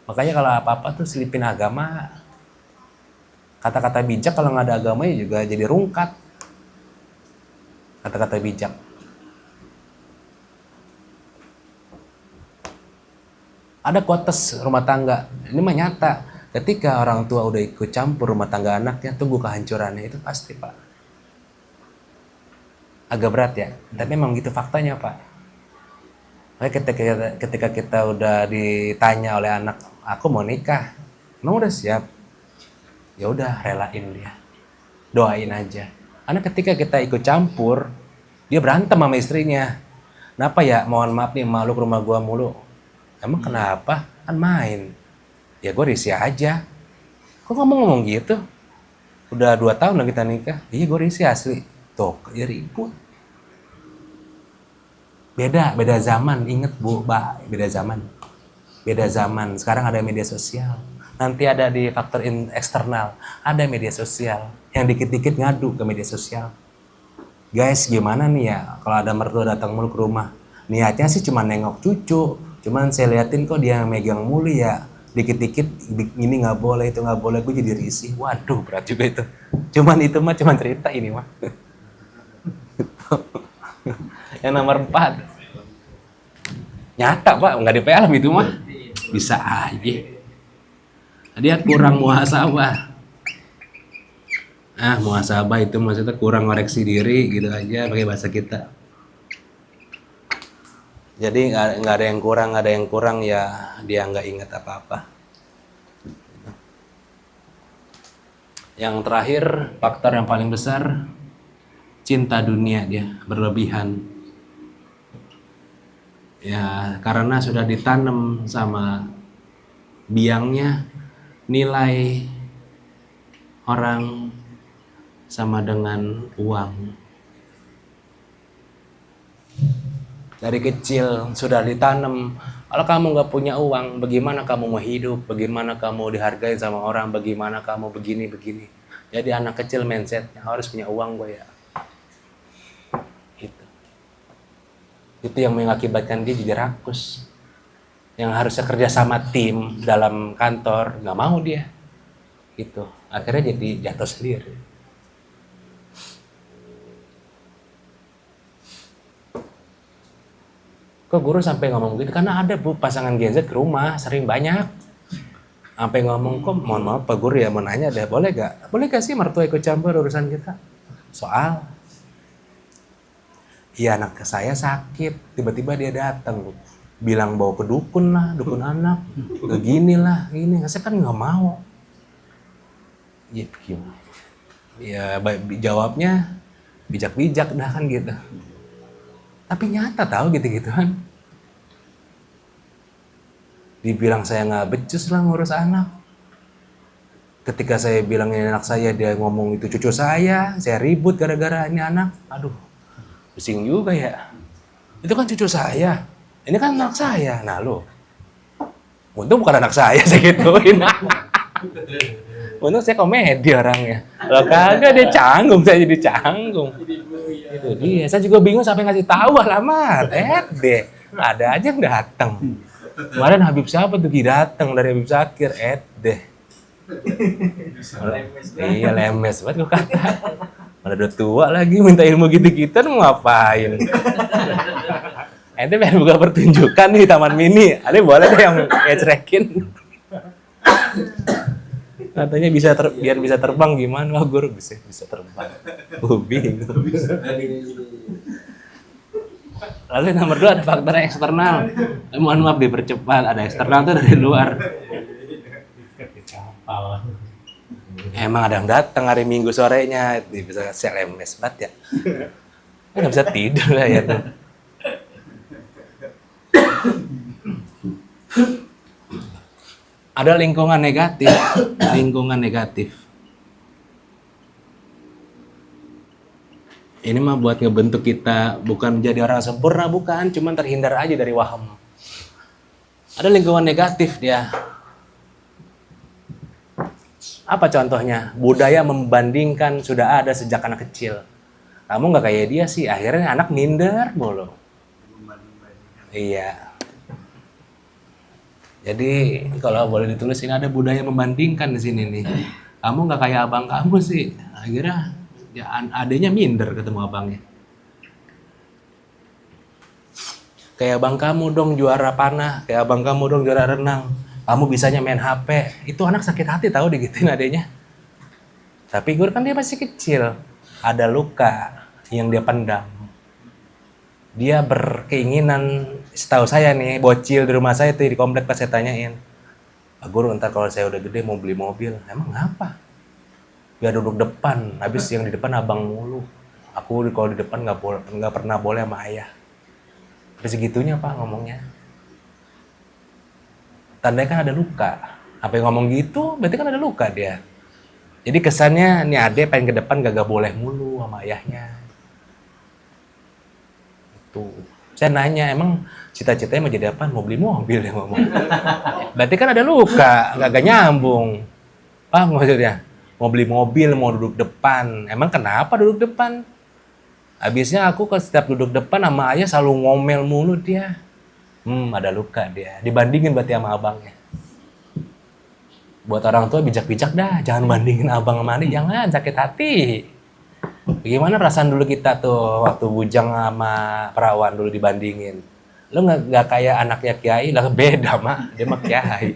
Makanya kalau apa-apa tuh selipin agama. Kata-kata bijak kalau nggak ada agamanya juga jadi rungkat. Kata-kata bijak. Ada quotes rumah tangga. Ini mah nyata. Ketika orang tua udah ikut campur rumah tangga anaknya, tunggu kehancurannya itu pasti Pak. Agak berat ya, tapi memang gitu faktanya Pak. Ketika kita udah ditanya oleh anak, aku mau nikah, emang udah siap? Ya udah relain dia, doain aja. Karena ketika kita ikut campur, dia berantem sama istrinya. Kenapa ya? Mohon maaf nih, malu ke rumah gua mulu. Emang kenapa? Kan main. Ya gue risih aja. Kok kamu ngomong gitu? Udah 2 tahun lah kita nikah. Iya gue risih asli. Tuh, ya ribut. Beda zaman, inget Bu, Mbak, beda zaman. Sekarang ada media sosial. Nanti ada di faktor eksternal, ada media sosial. Yang dikit-dikit ngadu ke media sosial. Guys, gimana nih ya kalau ada mertua datang mulu ke rumah? Niatnya sih cuma nengok cucu. Cuman saya liatin kok dia megang mulu ya. Dikit-dikit ini nggak boleh, itu nggak boleh. Gue jadi risih. Waduh, berat juga itu. Cuman cerita ini mah. Yang nomor 4 nyata Pak, nggak di film itu mah bisa aja dia kurang muhasabah. Muhasabah itu maksudnya kurang koreksi diri gitu aja pakai bahasa kita. Jadi nggak ada yang kurang ya dia nggak ingat apa-apa. Yang terakhir faktor yang paling besar cinta dunia dia berlebihan. Ya karena sudah ditanam sama biangnya nilai orang sama dengan uang. Dari kecil sudah ditanam Kalau kamu nggak punya uang, bagaimana kamu mau hidup? Bagaimana kamu dihargai sama orang? Bagaimana kamu begini-begini? Jadi anak kecil mindsetnya harus punya uang gue ya. Itu yang mengakibatkan dia jadi rakus. Yang harusnya kerja sama tim dalam kantor, nggak mau dia. Gitu. Akhirnya jadi jatuh sendiri. Kok guru sampai ngomong gitu? Karena ada bu pasangan Gen Z ke rumah, sering banyak. Sampai ngomong, kok mohon maaf Pak Guru ya, mau nanya deh, boleh gak? Boleh gak sih mertua ikut campur urusan kita? Soal, iya anak saya sakit, tiba-tiba dia datang, bilang bawa ke dukun lah, dukun anak, begini lah, ini. Saya kan nggak mau. Ya gimana? Ya jawabnya bijak-bijak dah kan gitu. Tapi nyata tahu gitu-gituan. Dibilang saya nggak becus lah ngurus anak. Ketika saya bilang ini anak saya, dia ngomong itu cucu saya ribut gara-gara ini anak. Aduh, pusing juga ya. Itu kan cucu saya, ini kan anak saya. Nah lo, untung bukan anak saya gituin. Untung saya komedi orangnya. Kalau kagak dia canggung, saya jadi canggung. Itu dia. Saya juga bingung sampai ngasih tahu alamat. Deh, ada aja yang datang. Kemarin Habib siapa tuh datang dari Habib Zakir. Deh. Iya lemes banget gue kata. Udah tua lagi minta ilmu gitu-gitu mau ngapain? Ente pengen buka pertunjukan nih Taman Mini. Ada boleh deh yang ngecerekin. Katanya biar bisa terbang gimana? Wah guru bisa terbang. Bingung. Lalu nomor 2 ada faktor eksternal. Mohon maaf dipercepat, ada eksternal tuh dari luar. Emang ada yang datang hari Minggu sorenya, bisa lemes banget ya. Nggak bisa tidur lah ya tuh. Ada lingkungan negatif. Ini mah buat ngebentuk kita, bukan menjadi orang sempurna, bukan, cuman terhindar aja dari waham. Ada lingkungan negatif dia. Apa contohnya? Budaya membandingkan sudah ada sejak anak kecil. Kamu nggak kayak dia sih, akhirnya anak minder mulu. Iya. Jadi kalau boleh ditulis ini ada budaya membandingkan di sini nih. Kamu nggak kayak abang kamu sih, akhirnya ya adanya minder ketemu abangnya. Kayak abang kamu dong juara panah, kayak abang kamu dong juara renang. Kamu bisanya main HP, itu anak sakit hati tahu digituin adanya. Tapi gue kan dia masih kecil, ada luka yang dia pendam. Dia berkeinginan, setahu saya nih, bocil di rumah saya tuh di komplek pas saya tanyain, Pak Guru ntar kalau saya udah gede mau beli mobil, emang ngapa? Biar duduk depan, habis yang di depan abang mulu. Aku kalau di depan nggak pernah boleh sama ayah. Tapi segitunya Pak ngomongnya. Tandanya kan ada luka. Apa yang ngomong gitu, berarti kan ada luka dia. Jadi kesannya nih ade pengen ke depan gak boleh mulu sama ayahnya. Itu. Saya nanya, emang cita-citanya mau jadi apa? Mau beli mobil dia ngomong. Berarti kan ada luka, gak nyambung. Paham maksudnya? Mau beli mobil, mau duduk depan. Emang kenapa duduk depan? Habisnya aku kalau setiap duduk depan sama ayah selalu ngomel mulu dia. Ada luka dia. Dibandingin berarti sama abangnya. Buat orang tua bijak-bijak dah, jangan bandingin abang sama adik, jangan sakit hati. Bagaimana perasaan dulu kita tuh waktu bujang sama perawan dulu dibandingin. Lu nggak kayak anaknya kiai, lah beda mah, dia mah kiai.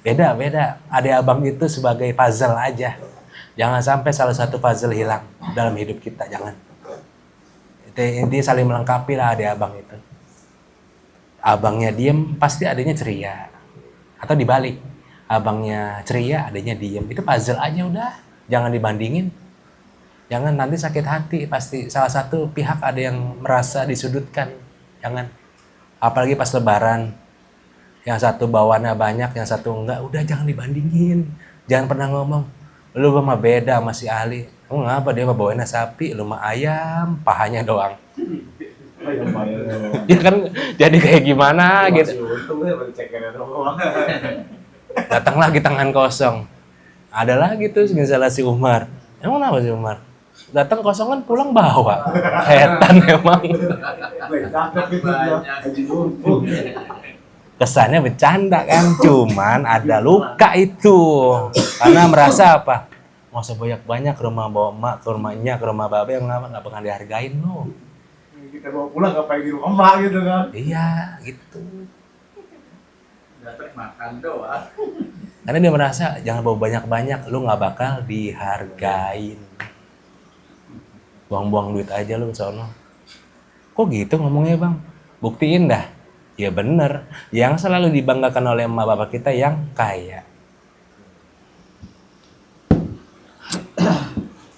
Beda. Adik abang itu sebagai puzzle aja. Jangan sampai salah satu puzzle hilang dalam hidup kita, jangan. Intinya saling melengkapi lah adik abang itu. Abangnya diem, pasti adiknya ceria. Atau dibalik, abangnya ceria, adiknya diem. Itu puzzle aja udah, jangan dibandingin. Jangan nanti sakit hati, pasti salah satu pihak ada yang merasa disudutkan. Jangan. Apalagi pas lebaran, yang satu bawaannya banyak, yang satu enggak. Udah jangan dibandingin. Jangan pernah ngomong, lu mah beda sama si Ali. Kamu ngapa dia mah bawaannya sapi, lu mah ayam, pahanya doang. Ya kan jadi kayak gimana gitu. Untung ya baru cekernya doang. Datang lagi tangan kosong. Ada lagi tuh misalnya si Umar. Emang kenapa si Umar? Datang kosong kan pulang bawa. Setan emang. Cakep itu dia. Haji Untung. Kesannya bercanda kan, cuman ada luka itu. Karena merasa apa? Nggak usah banyak-banyak ke rumah bawa emak, ke rumahnya, ke rumah babe yang nggak bakal dihargain lo. Kita bawa pulang ngapain di rumah emak gitu kan. Iya, gitu. Dapat makan doang. Karena dia merasa jangan bawa banyak-banyak, lu nggak bakal dihargain. Buang-buang duit aja lu sono. Kok gitu ngomongnya bang? Buktiin dah. Ya bener, yang selalu dibanggakan oleh emak bapak kita yang kaya.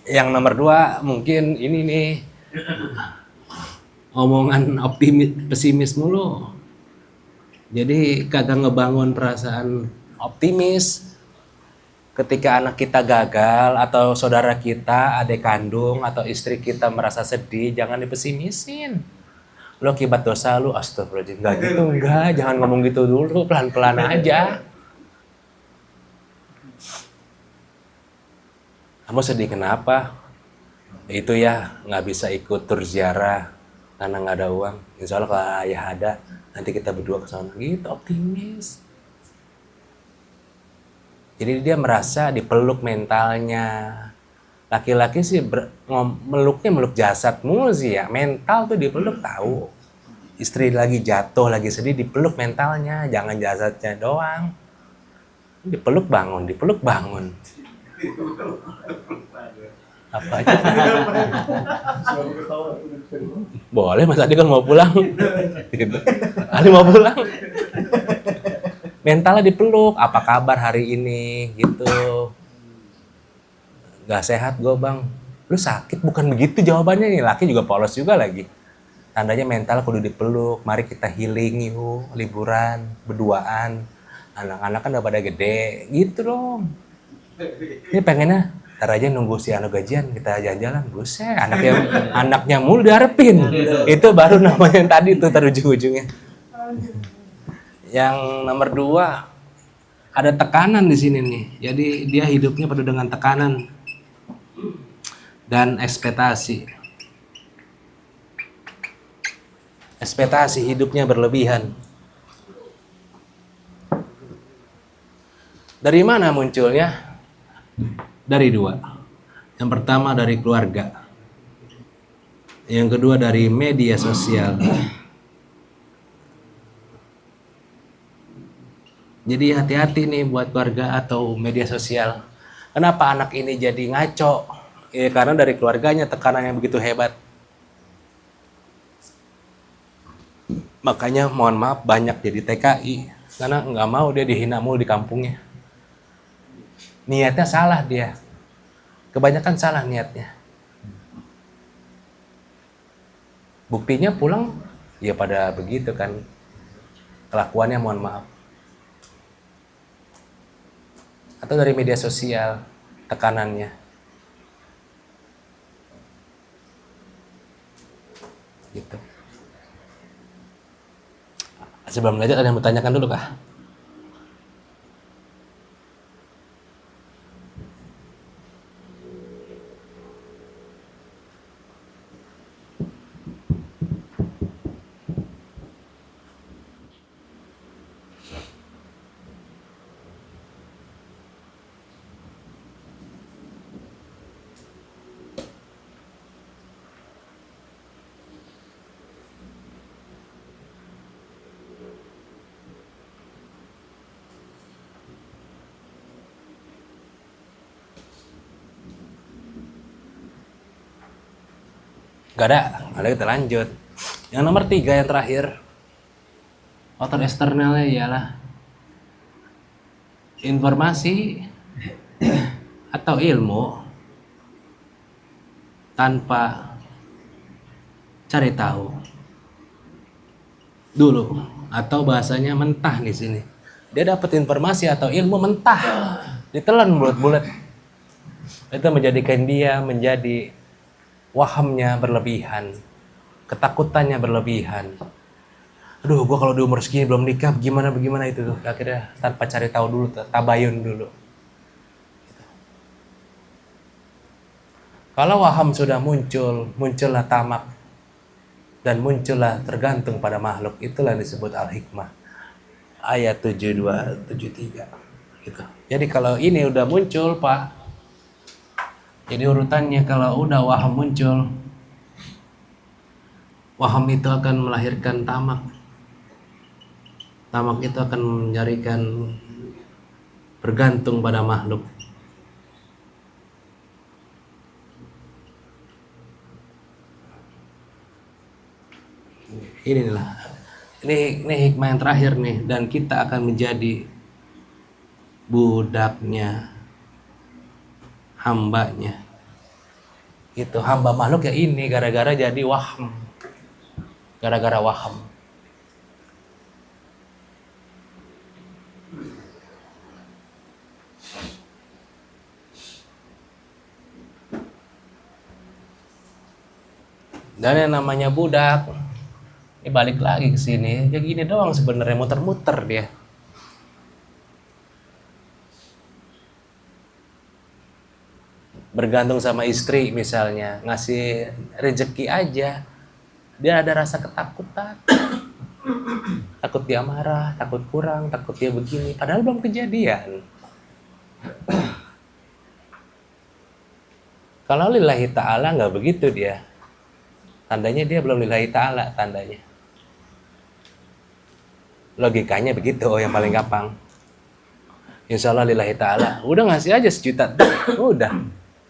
Yang nomor 2 mungkin ini nih, omongan optimis pesimis mulu. Jadi kagak ngebangun perasaan optimis. Ketika anak kita gagal atau saudara kita, adik kandung atau istri kita merasa sedih, jangan dipesimisin. Lo akibat dosa lu, astagfirullahaladzim. Enggak gitu, enggak. Jangan ngomong gitu dulu, pelan-pelan aja. Kamu sedih kenapa? Itu ya, nggak bisa ikut tur ziarah karena nggak ada uang. Insya Allah kalau ayah ada, nanti kita berdua ke sana. Gitu, optimis. Jadi dia merasa dipeluk mentalnya. Laki-laki sih meluknya meluk jasad mulu sih ya. Mental tuh dipeluk tahu. Istri lagi jatuh, lagi sedih, dipeluk mentalnya. Jangan jasadnya doang. Dipeluk bangun, dipeluk bangun. Apa aja? Boleh Mas Adi kan mau pulang. Gitu. Ali mau pulang. Mentalnya dipeluk. Apa kabar hari ini? Gitu. Gak sehat gue bang. Lu sakit bukan begitu jawabannya nih. Laki juga polos juga lagi. Tandanya mental kudu dipeluk. Mari kita healing yuk. Liburan. Berduaan. Anak-anak kan udah pada gede. Gitu dong. Ini pengennya ntar aja nunggu si anu gajian kita jalan-jalan. Buset. Anaknya mulu diharapin. Itu baru namanya yang tadi tuh ujung-ujungnya. Yang nomor 2. Ada tekanan di sini nih. Jadi dia hidupnya penuh dengan tekanan dan ekspektasi. Ekspektasi hidupnya berlebihan. Dari mana munculnya? Dari 2. Yang pertama dari keluarga. Yang kedua dari media sosial. Jadi hati-hati nih buat keluarga atau media sosial. Kenapa anak ini jadi ngaco? Ya karena dari keluarganya tekanan yang begitu hebat. Makanya mohon maaf banyak jadi TKI. Karena nggak mau dia dihina mulu di kampungnya. Niatnya salah dia. Kebanyakan salah niatnya. Buktinya pulang ya pada begitu kan. Kelakuannya mohon maaf. Atau dari media sosial tekanannya. Gitu. Sebelum lanjut ada yang bertanyakan dulu kah? Gak ada kita lanjut. Yang nomor 3 yang terakhir, faktor eksternalnya ialah informasi atau ilmu tanpa cari tahu dulu, atau bahasanya mentah di sini. Dia dapat informasi atau ilmu mentah, ditelan bulat-bulat. Itu menjadikan dia menjadi wahamnya berlebihan. ketakutannya berlebihan. Aduh, gue kalau di umur segini belum nikah, gimana itu tuh. Akhirnya tanpa cari tahu dulu, tabayun dulu. Kalau waham sudah muncul, muncullah tamak. Dan muncullah tergantung pada makhluk. Itulah yang disebut al-hikmah. Ayat 72, 73. Gitu. Jadi kalau ini udah muncul, Pak. Jadi urutannya kalau udah waham muncul, waham itu akan melahirkan tamak. Tamak itu akan mencarikan bergantung pada makhluk. Ini hikmah yang terakhir nih, dan kita akan menjadi budaknya, hambanya. Itu hamba makhluk ya ini gara-gara jadi waham. Gara-gara waham. Dan yang namanya budak, ini balik lagi ke sini, ya gini doang sebenarnya, muter-muter dia. Bergantung sama istri misalnya, ngasih rezeki aja, dia ada rasa ketakutan. Takut dia marah, takut kurang, takut dia begini, padahal belum kejadian. Kalau lillahi ta'ala nggak begitu dia. Tandanya dia belum lillahi ta'ala, tandanya. Logikanya begitu, yang paling gampang. Insya Allah lillahi ta'ala. Udah ngasih aja 1 juta. Udah.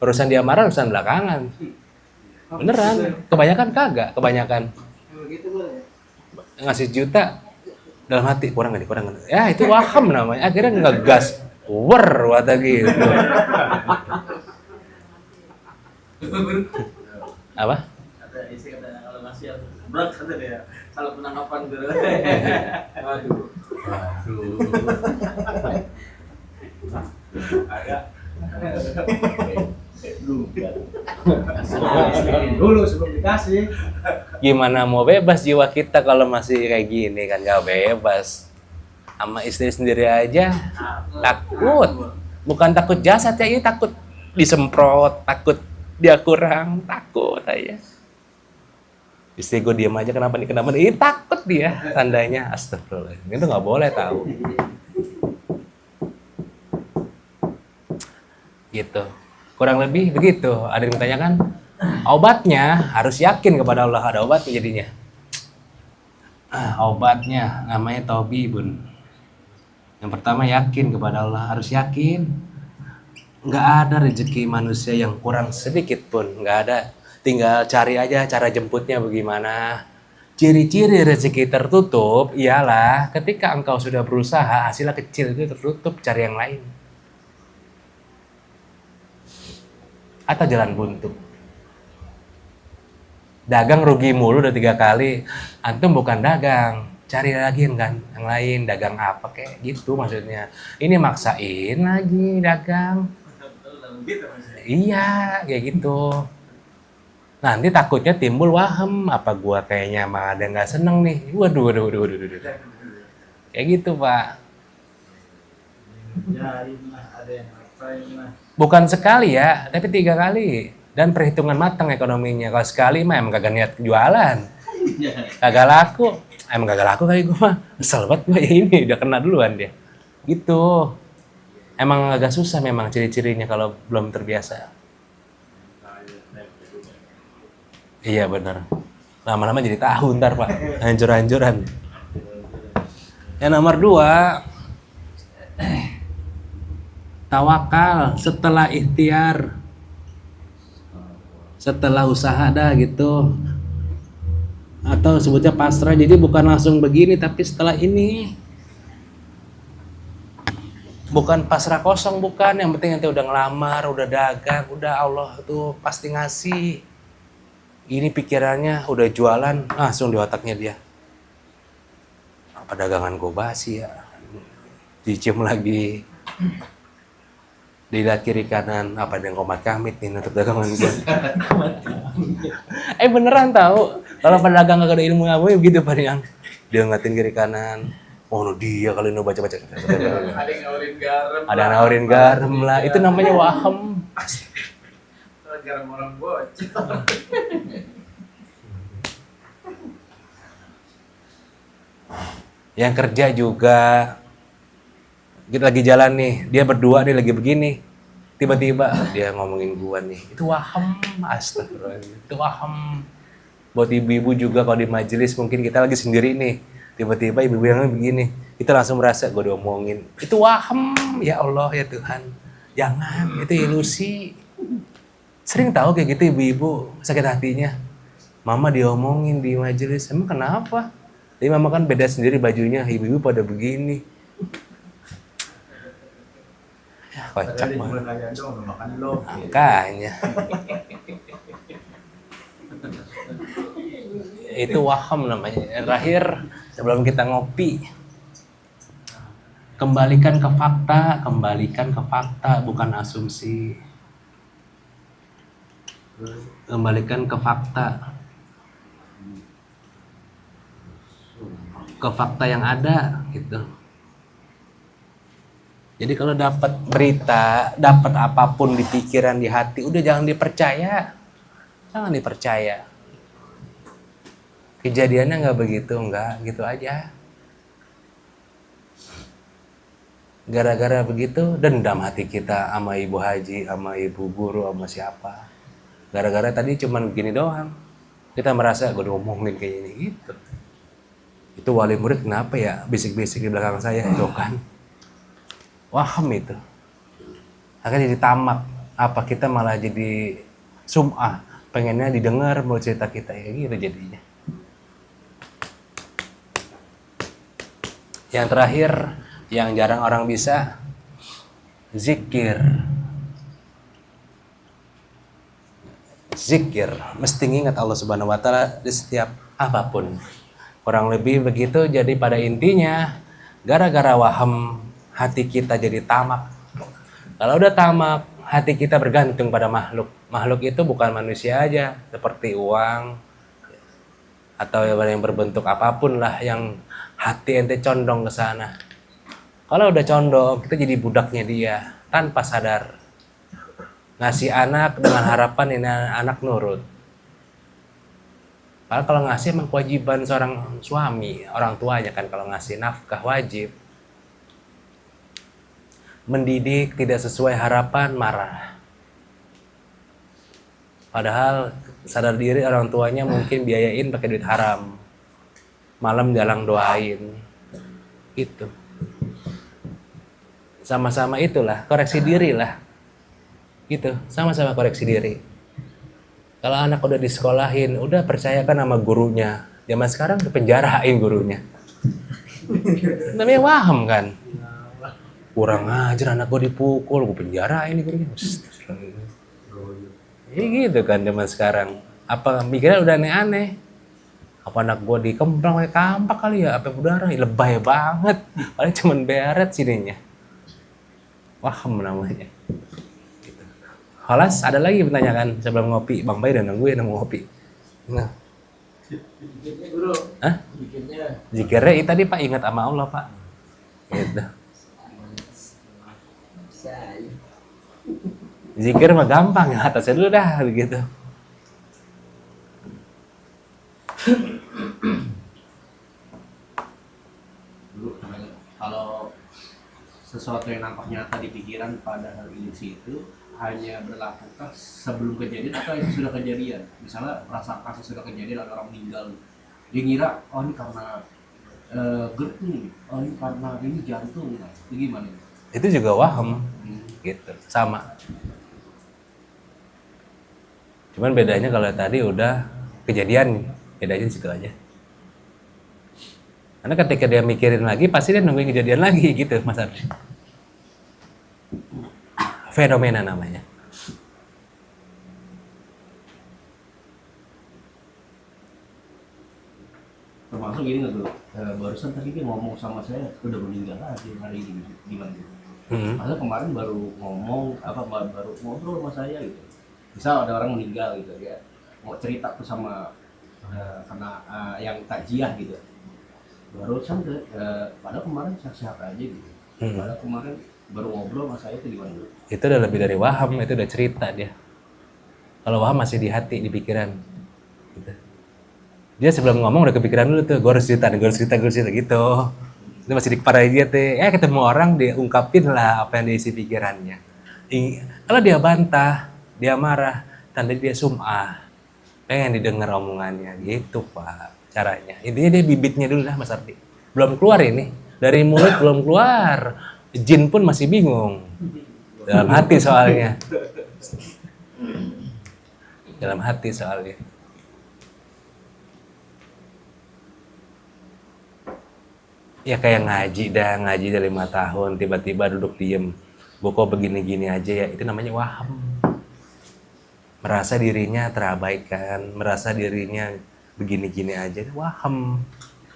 Urusan dia marah, urusan belakangan. Beneran. Kebanyakan kagak. Kebanyakan. Ngasih 1 juta. Dalam hati, kurang gak nih? Ya itu waham namanya. Akhirnya ngegas. Wata gitu. Apa? Kata istri kata kalau ngasih berat kata dia. Kalau penangkapan gitu. Waduh. Agak dulu sebelum dikasih. Gimana mau bebas jiwa kita kalau masih kayak gini kan? Gak bebas. Sama istri sendiri aja takut. Bukan takut jasad ya, ini takut disemprot, takut dia kurang, takut aja. Istri gue diam aja, kenapa nih? Ini takut dia, tandanya. Astagfirullah, itu nggak boleh tahu. Gitu, kurang lebih begitu. Ada yang bertanyakan, obatnya harus yakin kepada Allah, ada obatnya jadinya. Obatnya namanya taubibun. Yang pertama yakin kepada Allah, harus yakin. Nggak ada rezeki manusia yang kurang sedikit pun, nggak ada. Tinggal cari aja cara jemputnya bagaimana. Ciri-ciri rezeki tertutup ialah ketika engkau sudah berusaha, hasilnya kecil itu tertutup, cari yang lain. Atau jalan buntu. Dagang rugi mulu udah 3 kali, antum bukan dagang, cari lagi yang lain, dagang apa kayak gitu maksudnya. Ini maksain lagi dagang. Iya, kayak gitu. Nanti takutnya timbul waham, apa gua kayaknya mah ada nggak seneng nih. Waduh. Kayak gitu, Pak. Bukan sekali ya, tapi 3 kali. Dan perhitungan matang ekonominya. Kalau sekali mah emang kagak niat jualan. Kagak laku. Emang kagak laku kali gua mah. Kesel banget gua ya ini, udah kena duluan dia. Gitu. Emang agak susah memang ciri-cirinya kalau belum terbiasa. Iya benar. Lama-lama jadi tahu ntar Pak. Hancur-hancuran. Yang nomor 2, tawakal setelah ikhtiar. Setelah usaha dah gitu. Atau sebutnya pasrah. Jadi bukan langsung begini, tapi setelah ini. Bukan pasrah kosong, bukan. Yang penting nanti udah ngelamar, udah dagang, udah Allah tuh pasti ngasih. Ini pikirannya udah jualan, langsung di otaknya dia. Apa dagangan gue basi ya? Dicium lagi. Dilihat kiri kanan, apa ada yang komat kamit nih nutup dagangan gue. Beneran tahu. Kalau pedagang gak ada ilmu apa gitu pada yang dia ngatin kiri kanan. Oh no dia kali ini baca-baca. Ada yang nawarin garam. Ada yang nawarin garam lah. Itu namanya waham. Garam orang bocil. Yang kerja juga. Kita lagi jalan nih, dia berdua nih lagi begini. Tiba-tiba dia ngomongin gua nih. Itu waham, astagfirullah. Itu waham. Buat ibu-ibu juga kalau di majelis mungkin kita lagi sendiri nih. Tiba-tiba ibu-ibu yang begini. Kita langsung merasa gua diomongin. Itu waham, ya Allah ya Tuhan. Jangan, itu ilusi. Sering tahu kayak gitu ibu-ibu sakit hatinya. Mama diomongin di majelis, emang kenapa? Jadi mama kan beda sendiri bajunya, ibu-ibu pada begini. Ya, kocak banget. Makanya. Itu waham namanya. Terakhir, sebelum kita ngopi, kembalikan ke fakta, bukan asumsi. Kembalikan ke fakta. Ke fakta yang ada gitu. Jadi kalau dapat berita, dapat apapun di pikiran, di hati, udah jangan dipercaya. Jangan dipercaya. Kejadiannya nggak begitu, nggak gitu aja. Gara-gara begitu, dendam hati kita sama ibu haji, sama ibu guru, sama siapa. Gara-gara tadi cuman begini doang. Kita merasa gue ngomongin kayak ini gitu. Itu wali murid kenapa ya bisik-bisik di belakang saya itu kan. Waham itu. Akhirnya jadi tamak. Apa kita malah jadi sum'ah. Pengennya didengar mau cerita kita ya gitu jadinya. Yang terakhir, yang jarang orang bisa, zikir. Zikir, mesti ingat Allah Subhanahu wa taala di setiap apapun. Kurang lebih begitu, jadi pada intinya gara-gara waham hati kita jadi tamak. Kalau udah tamak, hati kita bergantung pada makhluk. Makhluk itu bukan manusia aja, seperti uang atau yang berbentuk apapun lah yang hati ente condong ke sana. Kalau udah condong, kita jadi budaknya dia tanpa sadar. Ngasih anak dengan harapan ini anak nurut. Padahal kalau ngasih emang kewajiban seorang suami, orang tuanya kan kalau ngasih nafkah wajib. Mendidik tidak sesuai harapan, marah. Padahal sadar diri orang tuanya mungkin biayain pakai duit haram. Malam jalang doain. Itu. Sama-sama itulah, koreksi diri lah. Gitu, sama-sama koreksi diri. Kalau anak udah disekolahin, udah percayakan sama gurunya. Zaman sekarang dipenjarain gurunya. Namanya waham kan. Kurang ajar anak gue dipukul, gue penjarain gurunya. Gitu kan zaman sekarang. Apa mikirnya udah aneh-aneh. Apa anak gue dikemplang kayak kampak kali ya, apa udara, lebay banget. Paling cuman beret sininya. Waham namanya. Halas, ada lagi pertanyaan sebelum ngopi. Bang Bay udah nungguin mau ngopi. Nah. Zikirnya guru. Hah? Zikirnya itu tadi Pak, ingat sama Allah Pak. Gitu. Zikir mah gampang ya, atasnya dulu dah begitu. Dulu kalau sesuatu yang nampak nyata di pikiran pada ilusi itu hanya berlakukah sebelum kejadian atau yang sudah kejadian? Misalnya rasa kasus sudah kejadian ada orang meninggal, dia ngira oh ini karena GERD nih, oh ini karena ini jantung, itu gimana? Itu juga waham, gitu, sama. Cuman bedanya kalau tadi udah kejadian, bedanya situ aja. Karena ketika dia mikirin lagi, pasti dia nungguin kejadian lagi gitu, Mas Ardi. Fenomena namanya. Termasuk gini nggak tuh, barusan tadi dia ngomong sama saya udah meninggal aja hari ini, gimana? Padahal kemarin baru ngomong baru ngobrol sama saya gitu. Misal ada orang meninggal gitu ya, mau cerita tuh sama yang takjiah gitu. Barusan padahal kemarin sehat-sehat aja gitu. Padahal kemarin baru ngobrol sama saya tuh di mana? Itu udah lebih dari waham, itu udah cerita dia. Kalau waham masih di hati, di pikiran. Gitu. Dia sebelum ngomong udah kepikiran dulu tuh, gue harus cerita gitu. Itu masih di kepala dia tuh. Ketemu orang dia ungkapin lah apa yang diisi pikirannya. Kalau dia bantah, dia marah, tanda dia sum'ah. Pengen didengar omongannya gitu Pak caranya. Intinya dia bibitnya dulu lah Mas Ardi. Belum keluar ini. Dari mulut belum keluar. Jin pun masih bingung. Dalam hati soalnya. Dalam hati soalnya. Ya kayak ngaji dari 5 tahun, tiba-tiba duduk diem. Kok begini-gini aja ya, itu namanya waham. Merasa dirinya terabaikan, merasa dirinya begini-gini aja, waham.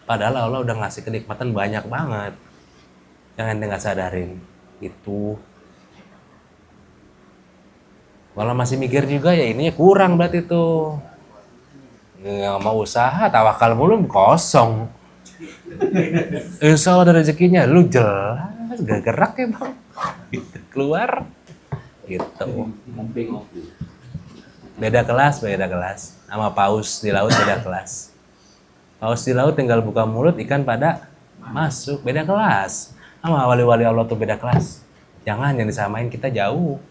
Padahal Allah udah ngasih kenikmatan banyak banget. Jangan dia nggak sadarin. Itu. Kalau masih mikir juga ya ininya kurang berarti tuh. Nggak mau usaha, tawakal mulu kosong. Insya Allah ada rezekinya, lu jelas gak gerak ya bang. Keluar gitu. Beda kelas sama paus di laut beda kelas. Paus di laut tinggal buka mulut, ikan pada masuk, beda kelas. Sama wali-wali Allah tuh beda kelas. Jangan yang disamain, kita jauh.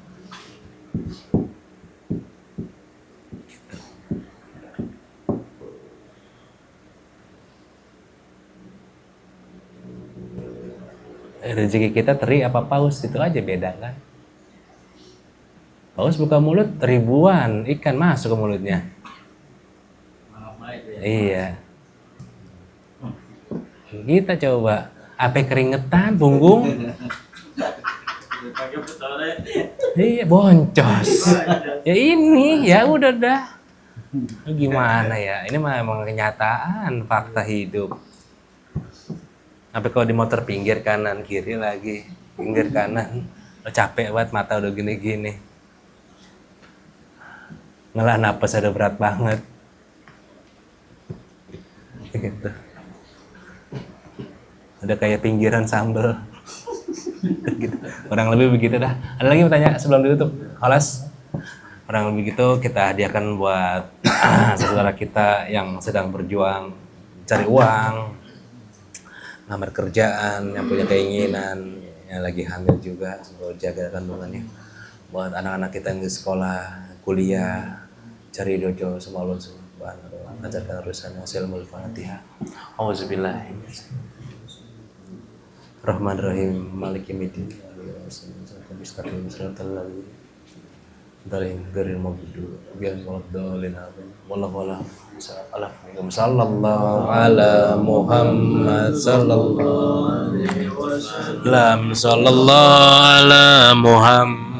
Rezeki kita teri apa paus, itu aja beda kan. Paus buka mulut ribuan ikan masuk ke mulutnya. Iya. Kita coba apa keringetan punggung. Iya boncos. Ya ini ya udah dah. Gimana ya? Ini mah emang kenyataan, fakta hidup. Sampai kalau di motor pinggir kanan kiri lagi, pinggir kanan, capek banget mata udah gini-gini, ngelah napas ada berat banget, gitu. Udah kayak pinggiran sambel, gitu. Kurang lebih begitu dah. Ada lagi mau tanya sebelum ditutup? Alas, kurang lebih gitu kita hadiahkan buat saudara kita yang sedang berjuang cari uang. Ngamar kerjaan, yang punya keinginan, yang lagi hamil juga, semoga jaga kandungannya. Buat anak-anak kita yang di sekolah, kuliah, cari dojo, semua Allah subhanahu wa ta'ala ajarkan urusan hasilul Fatihah. Auzubillah. Rahman-Rahim, Maliki Yaumiddin. Dalim garin maghdubi biar waladdallin wallahu sallallahu ala Muhammad sallallahu alaihi wasallam ala Muhammad